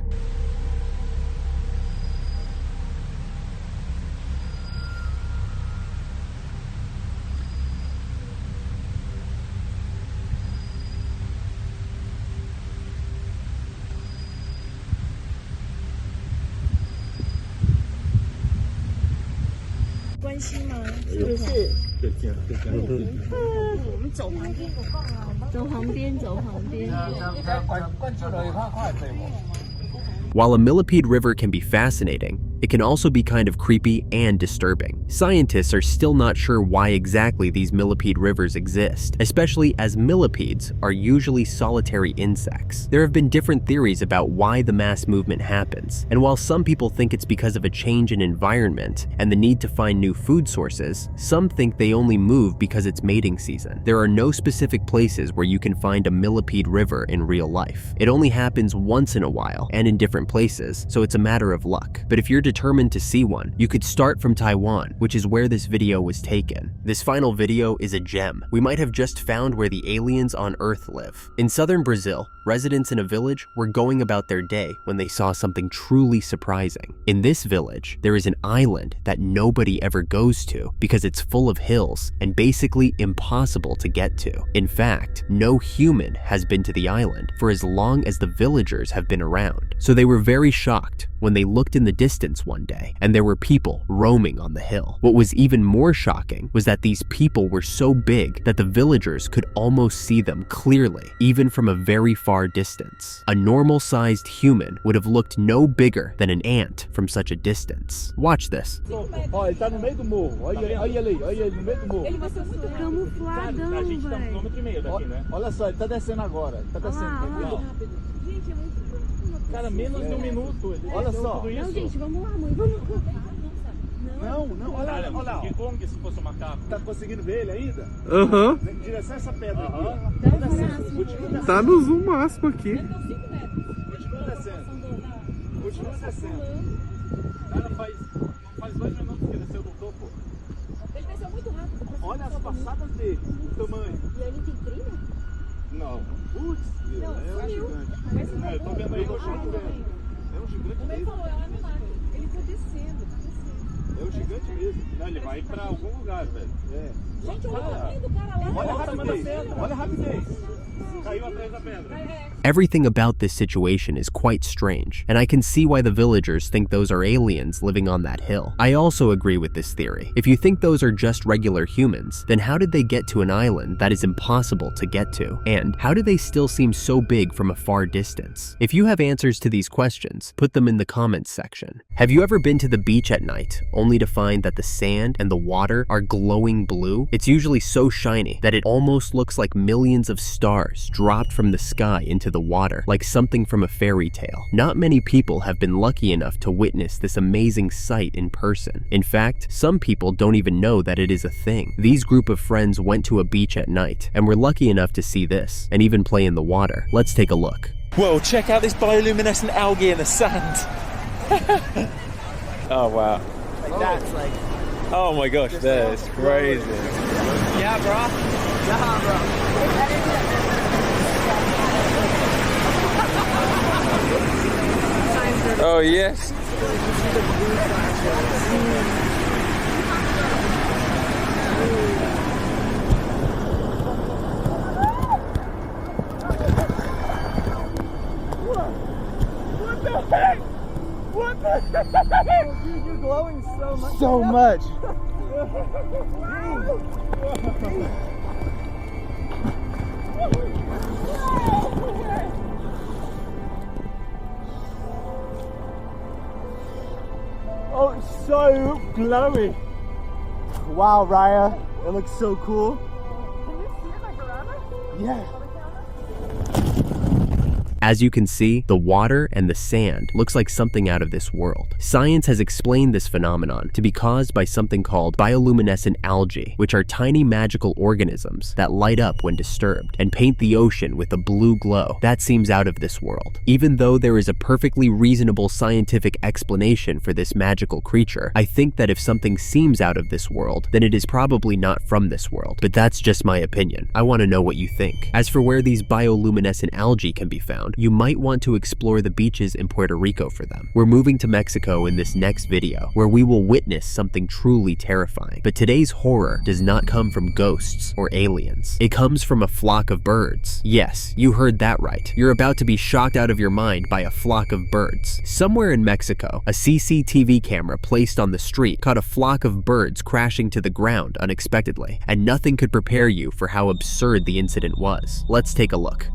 Speaker 1: While a millipede river can be fascinating, it can also be kind of creepy and disturbing. Scientists are still not sure why exactly these millipede rivers exist, especially as millipedes are usually solitary insects. There have been different theories about why the mass movement happens, and while some people think it's because of a change in environment and the need to find new food sources, some think they only move because it's mating season. There are no specific places where you can find a millipede river in real life. It only happens once in a while and in different places, so it's a matter of luck. But if you're determined to see one, you could start from Taiwan, which is where this video was taken. This final video is a gem. We might have just found where the aliens on Earth live. In southern Brazil, residents in a village were going about their day when they saw something truly surprising. In this village, there is an island that nobody ever goes to because it's full of hills and basically impossible to get to. In fact, no human has been to the island for as long as the villagers have been around. So they were very shocked when they looked in the distance one day and there were people roaming on the hill. What was even more shocking was that these people were so big that the villagers could almost see them clearly, even from a very far distance. A normal-sized human would have looked no bigger than an ant from such a distance. Watch this.
Speaker 19: Ó, ele tá no meio do morro. Olha ele ali, olha ele no meio do morro. Ele vai ser camufladão, velho. A gente tá 1,5 km daqui, né? Olha só, ele tá descendo agora. Ele tá descendo. Rápido. Gente, é muito... Cara, menos de 1 minuto. Olha só. Não, gente, vamos lá, mãe. Vamos. Não, olha lá. Que como que se fosse um macaco? Tá conseguindo ver ele ainda?
Speaker 4: Aham.
Speaker 19: Em direção a essa pedra aqui.
Speaker 4: Tá no zoom máximo aqui.
Speaker 19: Continua descendo. Cara, faz 2 minutos que desceu do topo. Ele desceu muito rápido. Olha as passadas dele, o tamanho. E ele tem trilha? Não. Putz, é um gigante. Eu tô vendo aí, eu tô vendo. É um gigante mesmo. Ele foi descendo. É um gigante mesmo. Não, ele vai pra algum lugar, velho. É. Gente, olha o tamanho do cara lá. Olha a rapidez. Caiu atrás da pedra.
Speaker 1: Everything about this situation is quite strange, and I can see why the villagers think those are aliens living on that hill. I also agree with this theory. If you think those are just regular humans, then how did they get to an island that is impossible to get to? And how do they still seem so big from a far distance? If you have answers to these questions, put them in the comments section. Have you ever been to the beach at night, only to find that the sand and the water are glowing blue? It's usually so shiny that it almost looks like millions of stars dropped from the sky into the water, like something from a fairy tale. Not many people have been lucky enough to witness this amazing sight in person. In fact, some people don't even know that it is a thing. These group of friends went to a beach at night and were lucky enough to see this, and even play in the water. Let's take a look.
Speaker 18: Whoa, check out this bioluminescent algae in the sand.
Speaker 11: Oh wow.
Speaker 8: Like that's like.
Speaker 11: Oh my gosh, that is crazy.
Speaker 8: Yeah, bro. Yeah, bro.
Speaker 11: Oh yes.
Speaker 19: What the heck? What the heck? Dude, you're glowing so much. So much. Oh, it's so glowy. Wow, Raya, it looks so cool. Can you see it like around us? Yeah.
Speaker 1: As you can see, the water and the sand looks like something out of this world. Science has explained this phenomenon to be caused by something called bioluminescent algae, which are tiny magical organisms that light up when disturbed and paint the ocean with a blue glow. That seems out of this world. Even though there is a perfectly reasonable scientific explanation for this magical creature, I think that if something seems out of this world, then it is probably not from this world. But that's just my opinion. I want to know what you think. As for where these bioluminescent algae can be found, you might want to explore the beaches in Puerto Rico for them. We're moving to Mexico in this next video, where we will witness something truly terrifying. But today's horror does not come from ghosts or aliens. It comes from a flock of birds. Yes, you heard that right. You're about to be shocked out of your mind by a flock of birds. Somewhere in Mexico, a CCTV camera placed on the street caught a flock of birds crashing to the ground unexpectedly, and nothing could prepare you for how absurd the incident was. Let's take a look.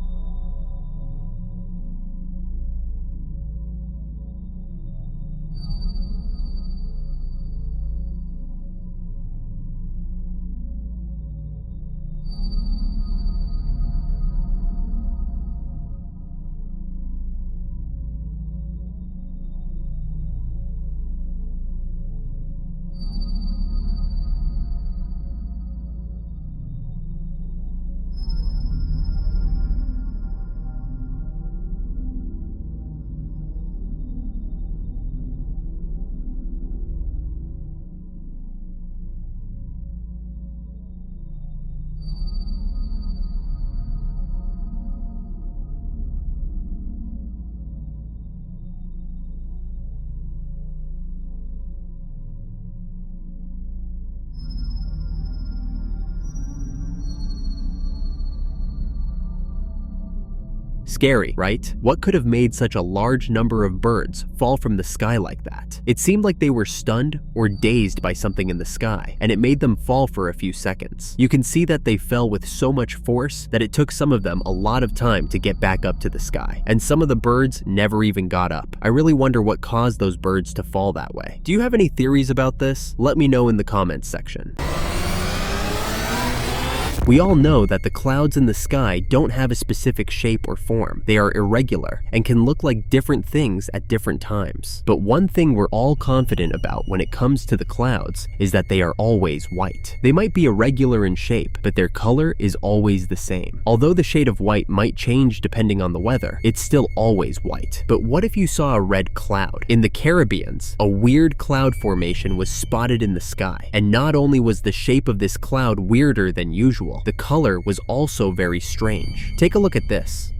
Speaker 1: Scary, right? What could have made such a large number of birds fall from the sky like that? It seemed like they were stunned or dazed by something in the sky, and it made them fall for a few seconds. You can see that they fell with so much force that it took some of them a lot of time to get back up to the sky, and some of the birds never even got up. I really wonder what caused those birds to fall that way. Do you have any theories about this? Let me know in the comments section. We all know that the clouds in the sky don't have a specific shape or form. They are irregular and can look like different things at different times. But one thing we're all confident about when it comes to the clouds is that they are always white. They might be irregular in shape, but their color is always the same. Although the shade of white might change depending on the weather, it's still always white. But what if you saw a red cloud? In the Caribbean, a weird cloud formation was spotted in the sky. And not only was the shape of this cloud weirder than usual, the color was also very strange. Take a look at this.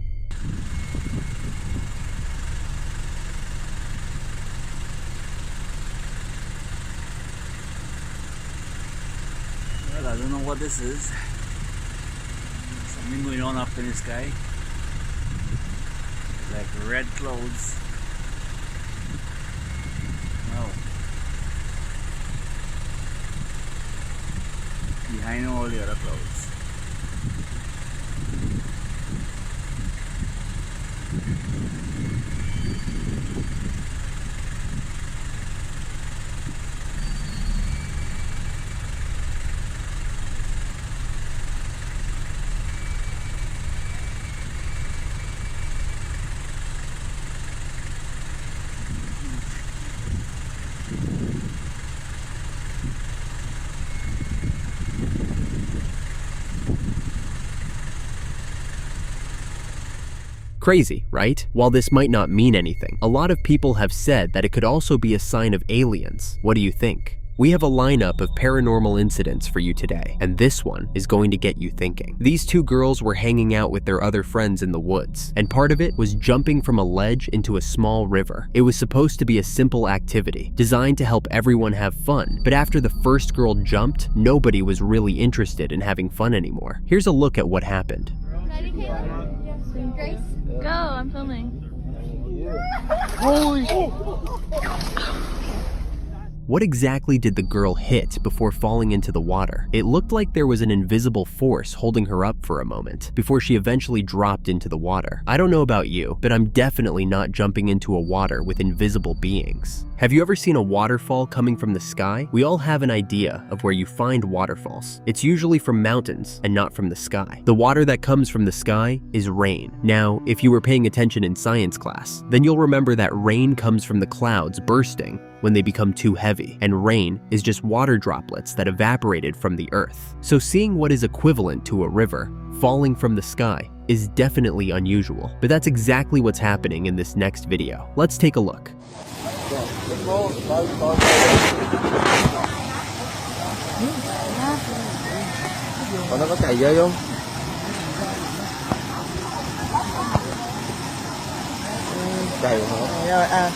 Speaker 21: Well, I don't know what this is. Something going on up in the sky. Like red clouds. Wow. Behind all the other clouds.
Speaker 1: Crazy, right? While this might not mean anything, a lot of people have said that it could also be a sign of aliens. What do you think? We have a lineup of paranormal incidents for you today, and this one is going to get you thinking. These two girls were hanging out with their other friends in the woods, and part of it was jumping from a ledge into a small river. It was supposed to be a simple activity, designed to help everyone have fun, but after the first girl jumped, nobody was really interested in having fun anymore. Here's a look at what happened.
Speaker 7: Ready, Caitlin? Yes. Grace? Go, I'm filming.
Speaker 2: Holy
Speaker 1: What exactly did the girl hit before falling into the water? It looked like there was an invisible force holding her up for a moment before she eventually dropped into the water. I don't know about you, but I'm definitely not jumping into a water with invisible beings. Have you ever seen a waterfall coming from the sky? We all have an idea of where you find waterfalls. It's usually from mountains and not from the sky. The water that comes from the sky is rain. Now, if you were paying attention in science class, then you'll remember that rain comes from the clouds bursting when they become too heavy, and rain is just water droplets that evaporated from the earth. So seeing what is equivalent to a river falling from the sky is definitely unusual, but that's exactly what's happening in this next video. Let's take a look.
Speaker 22: Nó có chạy vô không? Chạy hả?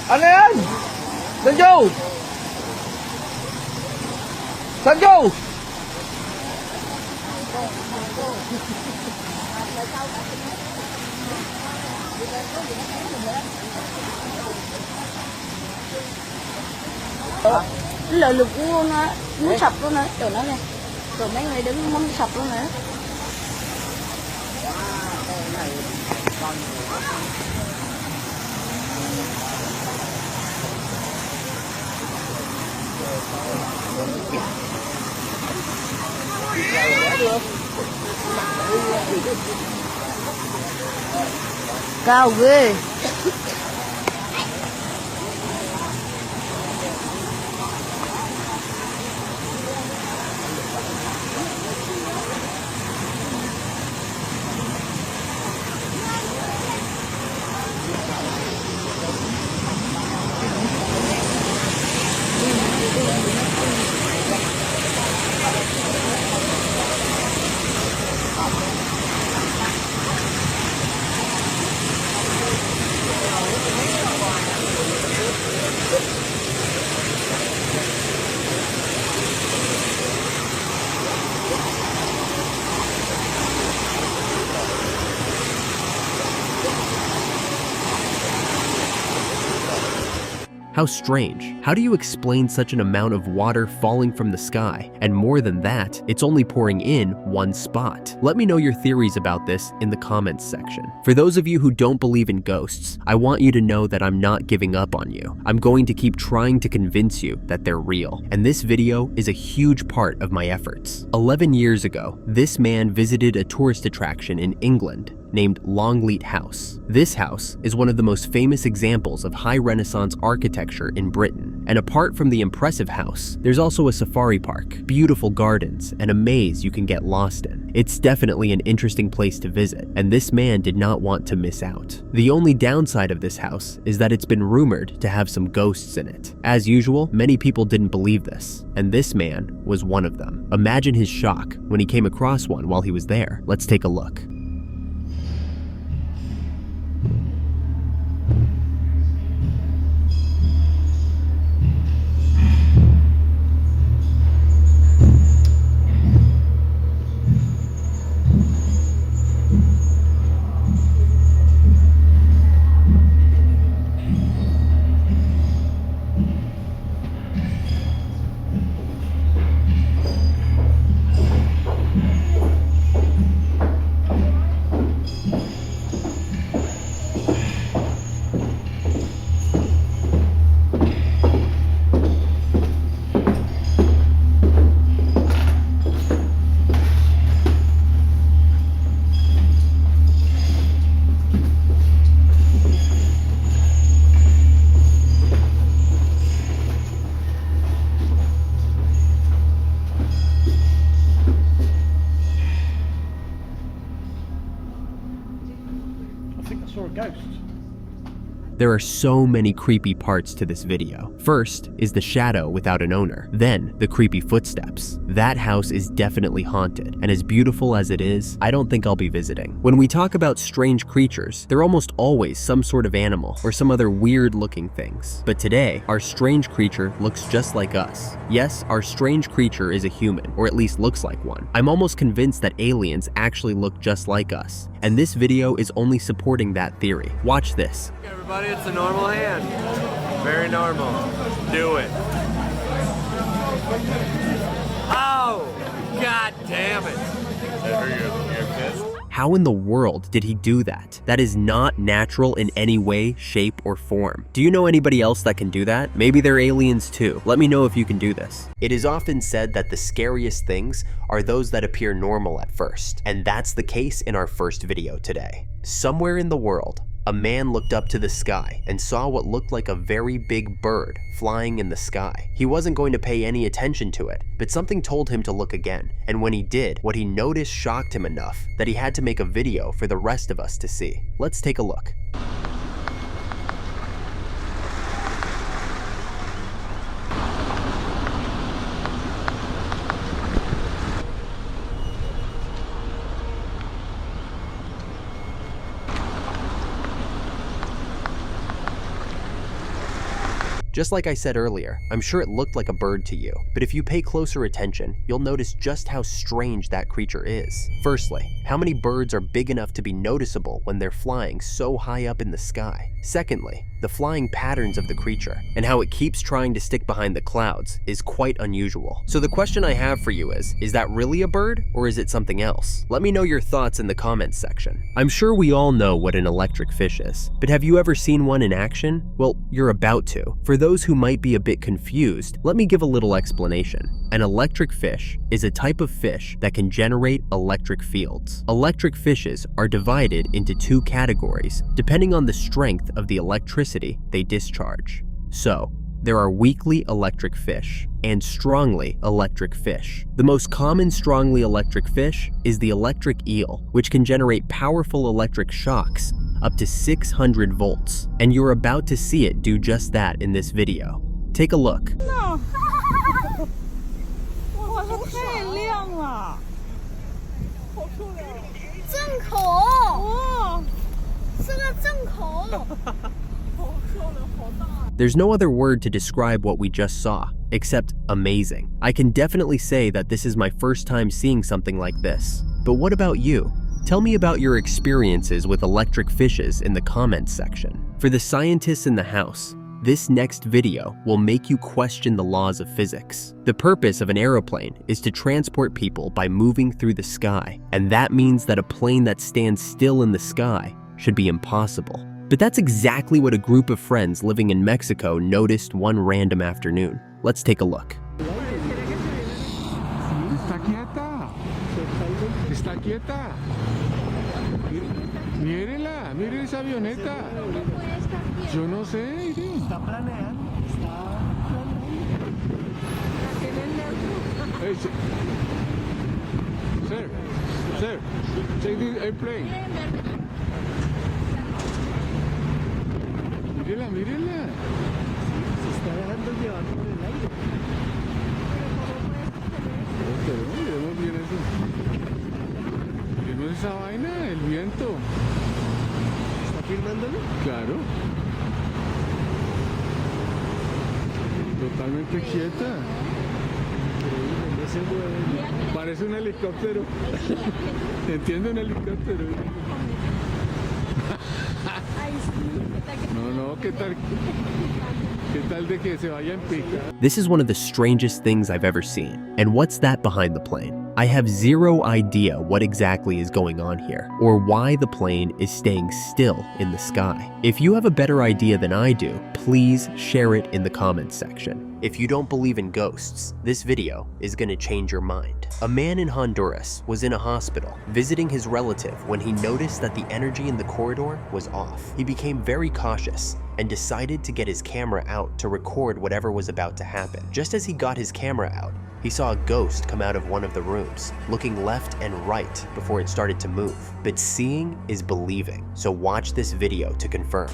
Speaker 22: Anh em! Lên vô! Lên vô!
Speaker 6: Lợi lực luôn á, muốn sập luôn á, tụi nó nè. Tụi mấy người đứng muốn sập luôn nữa. Cao ghê.
Speaker 1: How strange. How do you explain such an amount of water falling from the sky? And more than that, it's only pouring in one spot. Let me know your theories about this in the comments section. For those of you who don't believe in ghosts, I want you to know that I'm not giving up on you. I'm going to keep trying to convince you that they're real. And this video is a huge part of my efforts. 11 years ago, this man visited a tourist attraction in England named Longleat House. This house is one of the most famous examples of high Renaissance architecture in Britain. And apart from the impressive house, there's also a safari park, beautiful gardens, and a maze you can get lost in. It's definitely an interesting place to visit, and this man did not want to miss out. The only downside of this house is that it's been rumored to have some ghosts in it. As usual, many people didn't believe this, and this man was one of them. Imagine his shock when he came across one while he was there. Let's take a look. There are so many creepy parts to this video. First is the shadow without an owner, then the creepy footsteps. That house is definitely haunted, and as beautiful as it is, I don't think I'll be visiting. When we talk about strange creatures, they're almost always some sort of animal or some other weird looking things. But today, our strange creature looks just like us. Yes, our strange creature is a human, or at least looks like one. I'm almost convinced that aliens actually look just like us, and this video is only supporting that theory. Watch this.
Speaker 11: Everybody, it's a normal hand. Very normal. Do it. Oh, god damn it. That hurt your fist?
Speaker 1: How in the world did he do that? That is not natural in any way, shape, or form. Do you know anybody else that can do that? Maybe they're aliens too. Let me know if you can do this. It is often said that the scariest things are those that appear normal at first, and that's the case in our first video today. Somewhere in the world, a man looked up to the sky and saw what looked like a very big bird flying in the sky. He wasn't going to pay any attention to it, but something told him to look again. And when he did, what he noticed shocked him enough that he had to make a video for the rest of us to see. Let's take a look. Just like I said earlier, I'm sure it looked like a bird to you, but if you pay closer attention, you'll notice just how strange that creature is. Firstly, how many birds are big enough to be noticeable when they're flying so high up in the sky? Secondly, the flying patterns of the creature and how it keeps trying to stick behind the clouds is quite unusual. So the question I have for you is that really a bird or is it something else? Let me know your thoughts in the comments section. I'm sure we all know what an electric fish is, but have you ever seen one in action? Well, you're about to. For those who might be a bit confused, let me give a little explanation. An electric fish is a type of fish that can generate electric fields. Electric fishes are divided into two categories depending on the strength of the electricity they discharge. So, there are weakly electric fish and strongly electric fish. The most common strongly electric fish is the electric eel, which can generate powerful electric shocks up to 600 volts, and you're about to see it do just that in this video. Take a look.
Speaker 6: No. 我的太亮了，好漂亮！正口，哦，是个正口，好漂亮，好大。
Speaker 1: There's no other word to describe what we just saw, except amazing. I can definitely say that this is my first time seeing something like this. But what about you? Tell me about your experiences with electric fishes in the comments section. For the scientists in the house, this next video will make you question the laws of physics. The purpose of an aeroplane is to transport people by moving through the sky, and that means that a plane that stands still in the sky should be impossible. But that's exactly what a group of friends living in Mexico noticed one random afternoon. Let's take a look.
Speaker 2: Está quieta. Está quieta. Mírenla, miren esa avioneta. Yo no sé. Está planeando. Hey, sir, take the airplane. Mírenla, mírenla. Se está dejando llevar por el aire. Pero miremos bien eso. Miremos esa vaina, el viento. ¿Está filmándolo? Claro. Totalmente quieta. No se mueve. Parece un helicóptero. ¿Entiende un helicóptero? No, ¿qué tal? ¿Qué tal de que se vaya en pica?
Speaker 1: This is one of the strangest things I've ever seen. And what's that behind the plane? I have zero idea what exactly is going on here, or why the plane is staying still in the sky. If you have a better idea than I do, please share it in the comments section. If you don't believe in ghosts, this video is gonna change your mind. A man in Honduras was in a hospital visiting his relative when he noticed that the energy in the corridor was off. He became very cautious and decided to get his camera out to record whatever was about to happen. Just as he got his camera out, he saw a ghost come out of one of the rooms, looking left and right before it started to move. But seeing is believing, so watch this video to confirm.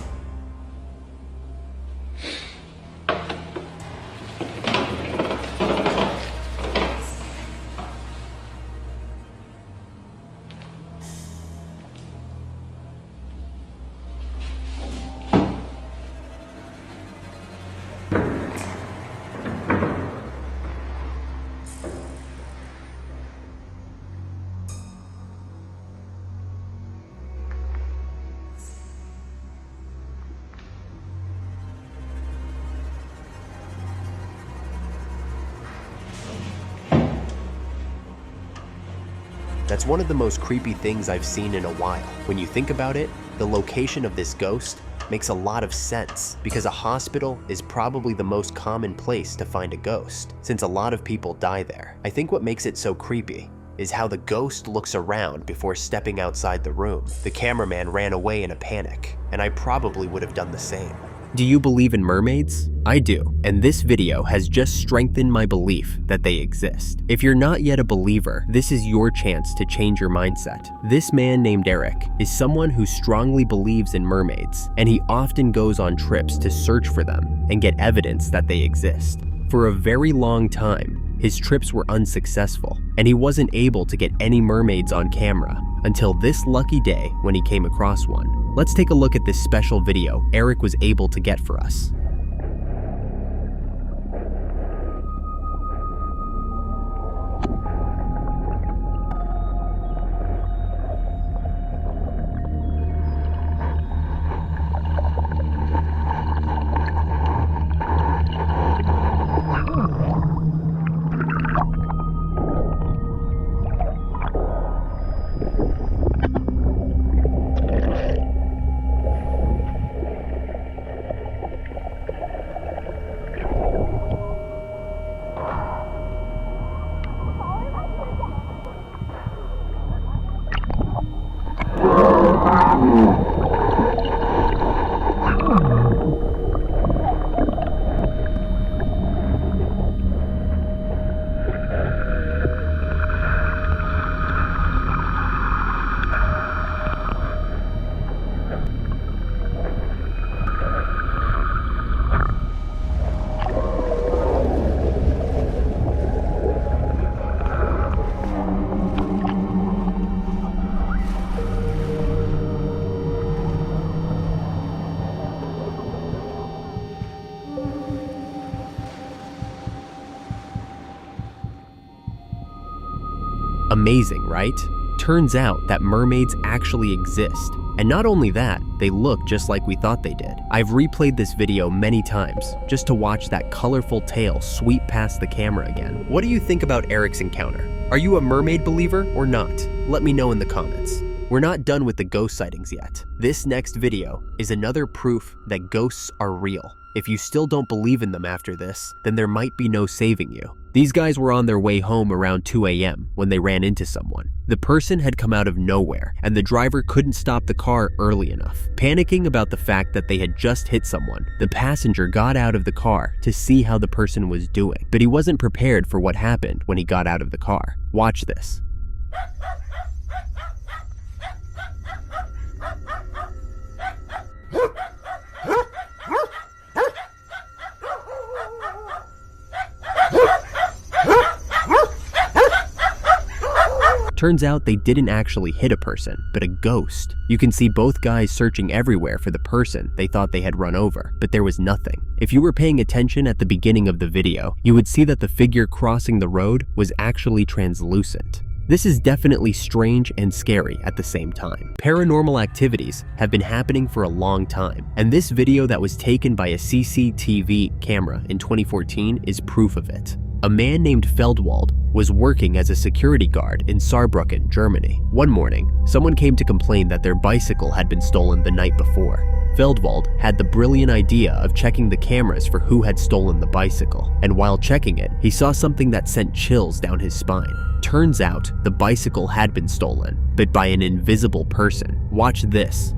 Speaker 1: That's one of the most creepy things I've seen in a while. When you think about it, the location of this ghost makes a lot of sense because a hospital is probably the most common place to find a ghost, since a lot of people die there. I think what makes it so creepy is how the ghost looks around before stepping outside the room. The cameraman ran away in a panic, and I probably would have done the same. Do you believe in mermaids? I do, and this video has just strengthened my belief that they exist. If you're not yet a believer, this is your chance to change your mindset. This man named Eric is someone who strongly believes in mermaids, and he often goes on trips to search for them and get evidence that they exist. For a very long time, his trips were unsuccessful, and he wasn't able to get any mermaids on camera until this lucky day when he came across one. Let's take a look at this special video Eric was able to get for us. Amazing, right? Turns out that mermaids actually exist. And not only that, they look just like we thought they did. I've replayed this video many times just to watch that colorful tail sweep past the camera again. What do you think about Eric's encounter? Are you a mermaid believer or not? Let me know in the comments. We're not done with the ghost sightings yet. This next video is another proof that ghosts are real. If you still don't believe in them after this, then there might be no saving you. These guys were on their way home around 2 a.m. when they ran into someone. The person had come out of nowhere, and the driver couldn't stop the car early enough. Panicking about the fact that they had just hit someone, the passenger got out of the car to see how the person was doing, but he wasn't prepared for what happened when he got out of the car. Watch this. Turns out they didn't actually hit a person, but a ghost. You can see both guys searching everywhere for the person they thought they had run over, but there was nothing. If you were paying attention at the beginning of the video, you would see that the figure crossing the road was actually translucent. This is definitely strange and scary at the same time. Paranormal activities have been happening for a long time, and this video that was taken by a CCTV camera in 2014 is proof of it. A man named Feldwald was working as a security guard in Saarbrücken, Germany. One morning, someone came to complain that their bicycle had been stolen the night before. Feldwald had the brilliant idea of checking the cameras for who had stolen the bicycle, and while checking it, he saw something that sent chills down his spine. Turns out, the bicycle had been stolen, but by an invisible person. Watch this.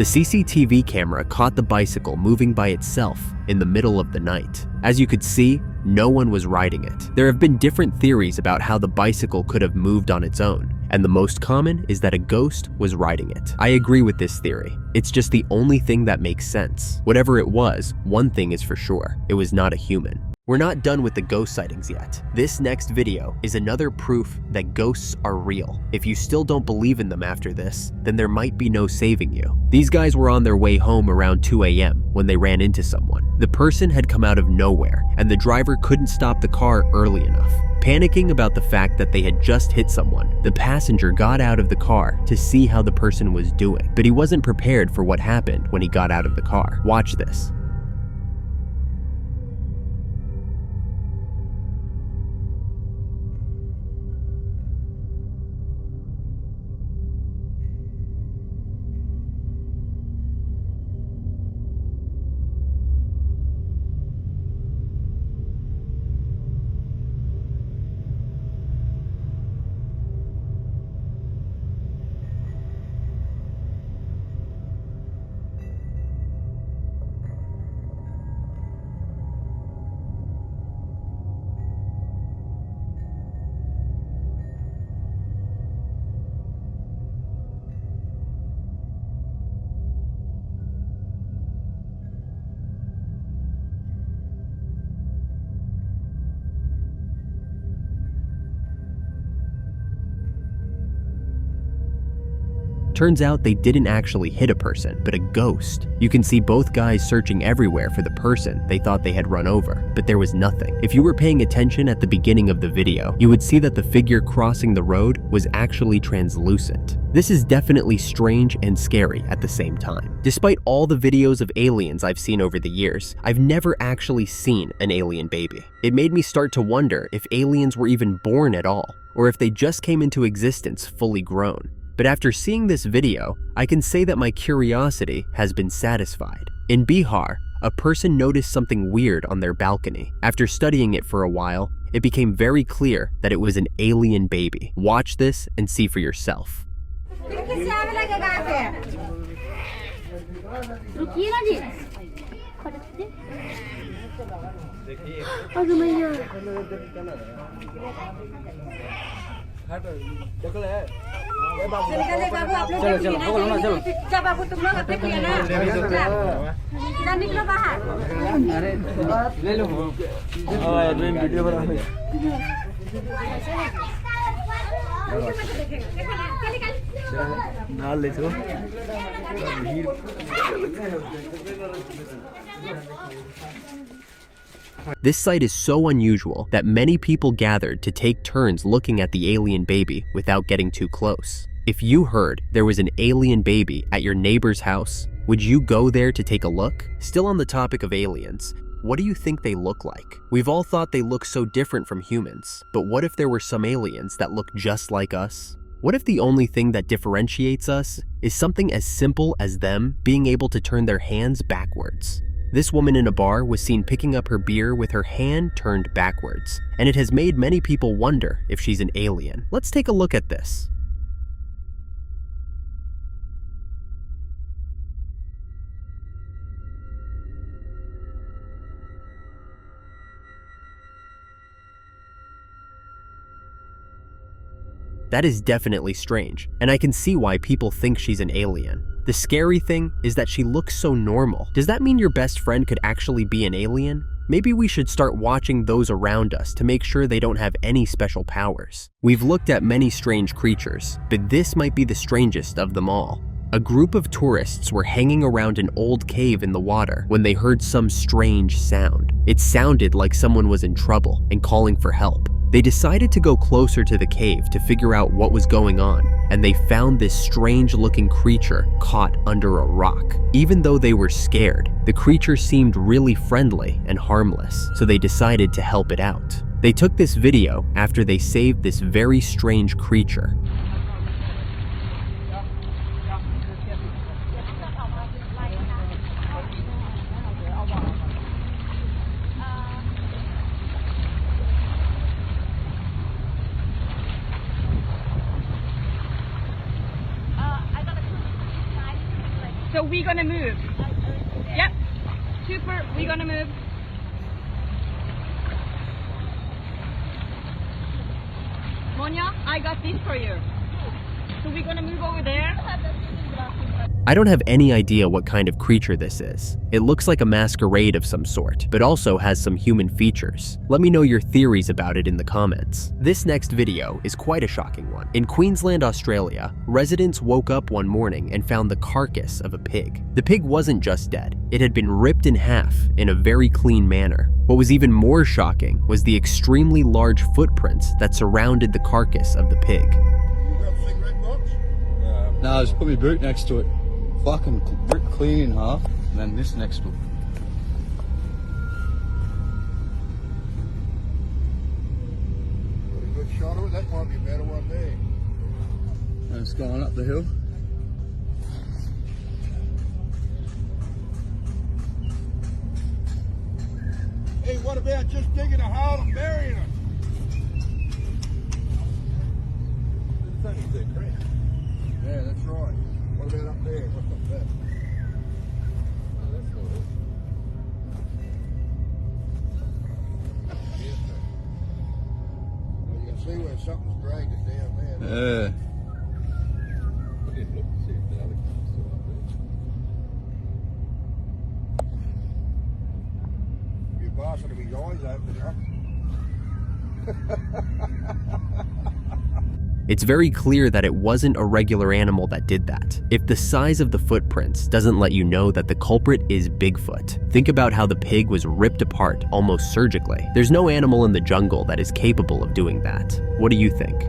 Speaker 1: The CCTV camera caught the bicycle moving by itself in the middle of the night. As you could see, no one was riding it. There have been different theories about how the bicycle could have moved on its own, and the most common is that a ghost was riding it. I agree with this theory. It's just the only thing that makes sense. Whatever it was, one thing is for sure, it was not a human. We're not done with the ghost sightings yet. This next video is another proof that ghosts are real. If you still don't believe in them after this, then there might be no saving you. These guys were on their way home around 2 a.m. when they ran into someone. The person had come out of nowhere, and the driver couldn't stop the car early enough. Panicking about the fact that they had just hit someone, the passenger got out of the car to see how the person was doing, but he wasn't prepared for what happened when he got out of the car. Watch this. Turns out they didn't actually hit a person, but a ghost. You can see both guys searching everywhere for the person they thought they had run over, but there was nothing. If you were paying attention at the beginning of the video, you would see that the figure crossing the road was actually translucent. This is definitely strange and scary at the same time. Despite all the videos of aliens I've seen over the years, I've never actually seen an alien baby. It made me start to wonder if aliens were even born at all, or if they just came into existence fully grown. But after seeing this video, I can say that my curiosity has been satisfied. In Bihar, a person noticed something weird on their balcony. After studying it for a while, it became very clear that it was an alien baby. Watch this and see for yourself. This sight is so unusual that many people gathered to take turns looking at the alien baby without getting too close. If you heard there was an alien baby at your neighbor's house, would you go there to take a look? Still on the topic of aliens, what do you think they look like? We've all thought they look so different from humans, but what if there were some aliens that look just like us? What if the only thing that differentiates us is something as simple as them being able to turn their hands backwards? This woman in a bar was seen picking up her beer with her hand turned backwards, and it has made many people wonder if she's an alien. Let's take a look at this. That is definitely strange, and I can see why people think she's an alien. The scary thing is that she looks so normal. Does that mean your best friend could actually be an alien? Maybe we should start watching those around us to make sure they don't have any special powers. We've looked at many strange creatures, but this might be the strangest of them all. A group of tourists were hanging around an old cave in the water when they heard some strange sound. It sounded like someone was in trouble and calling for help. They decided to go closer to the cave to figure out what was going on, and they found this strange-looking creature caught under a rock. Even though they were scared, the creature seemed really friendly and harmless, so they decided to help it out. They took this video after they saved this very strange creature.
Speaker 5: So
Speaker 6: we're gonna move. Yep. Super, we're gonna move. Monya, I got this for you. So we're gonna move over there.
Speaker 1: I don't have any idea what kind of creature this is. It looks like a masquerade of some sort, but also has some human features. Let me know your theories about it in the comments. This next video is quite a shocking one. In Queensland, Australia, residents woke up one morning and found the carcass of a pig. The pig wasn't just dead. It had been ripped in half in a very clean manner. What was even more shocking was the extremely large footprints that surrounded the carcass of the pig.
Speaker 22: No, there's probably a boot next to it. Fucking ripped clean in half, and then this next to it.
Speaker 15: Good shot of it. That might be a better one there.
Speaker 22: And it's going up the hill.
Speaker 15: Hey, what about just digging a hole and burying it? Yeah, that's right. What about up there? What's up there? Oh, that's not it. Well, you can see where something's dragged it down there.
Speaker 22: Yeah.
Speaker 15: I didn't look to see if the other car's still up there. Your boss would have his eyes open up.
Speaker 1: It's very clear that it wasn't a regular animal that did that. If the size of the footprints doesn't let you know that the culprit is Bigfoot, think about how the pig was ripped apart almost surgically. There's no animal in the jungle that is capable of doing that. What do you think?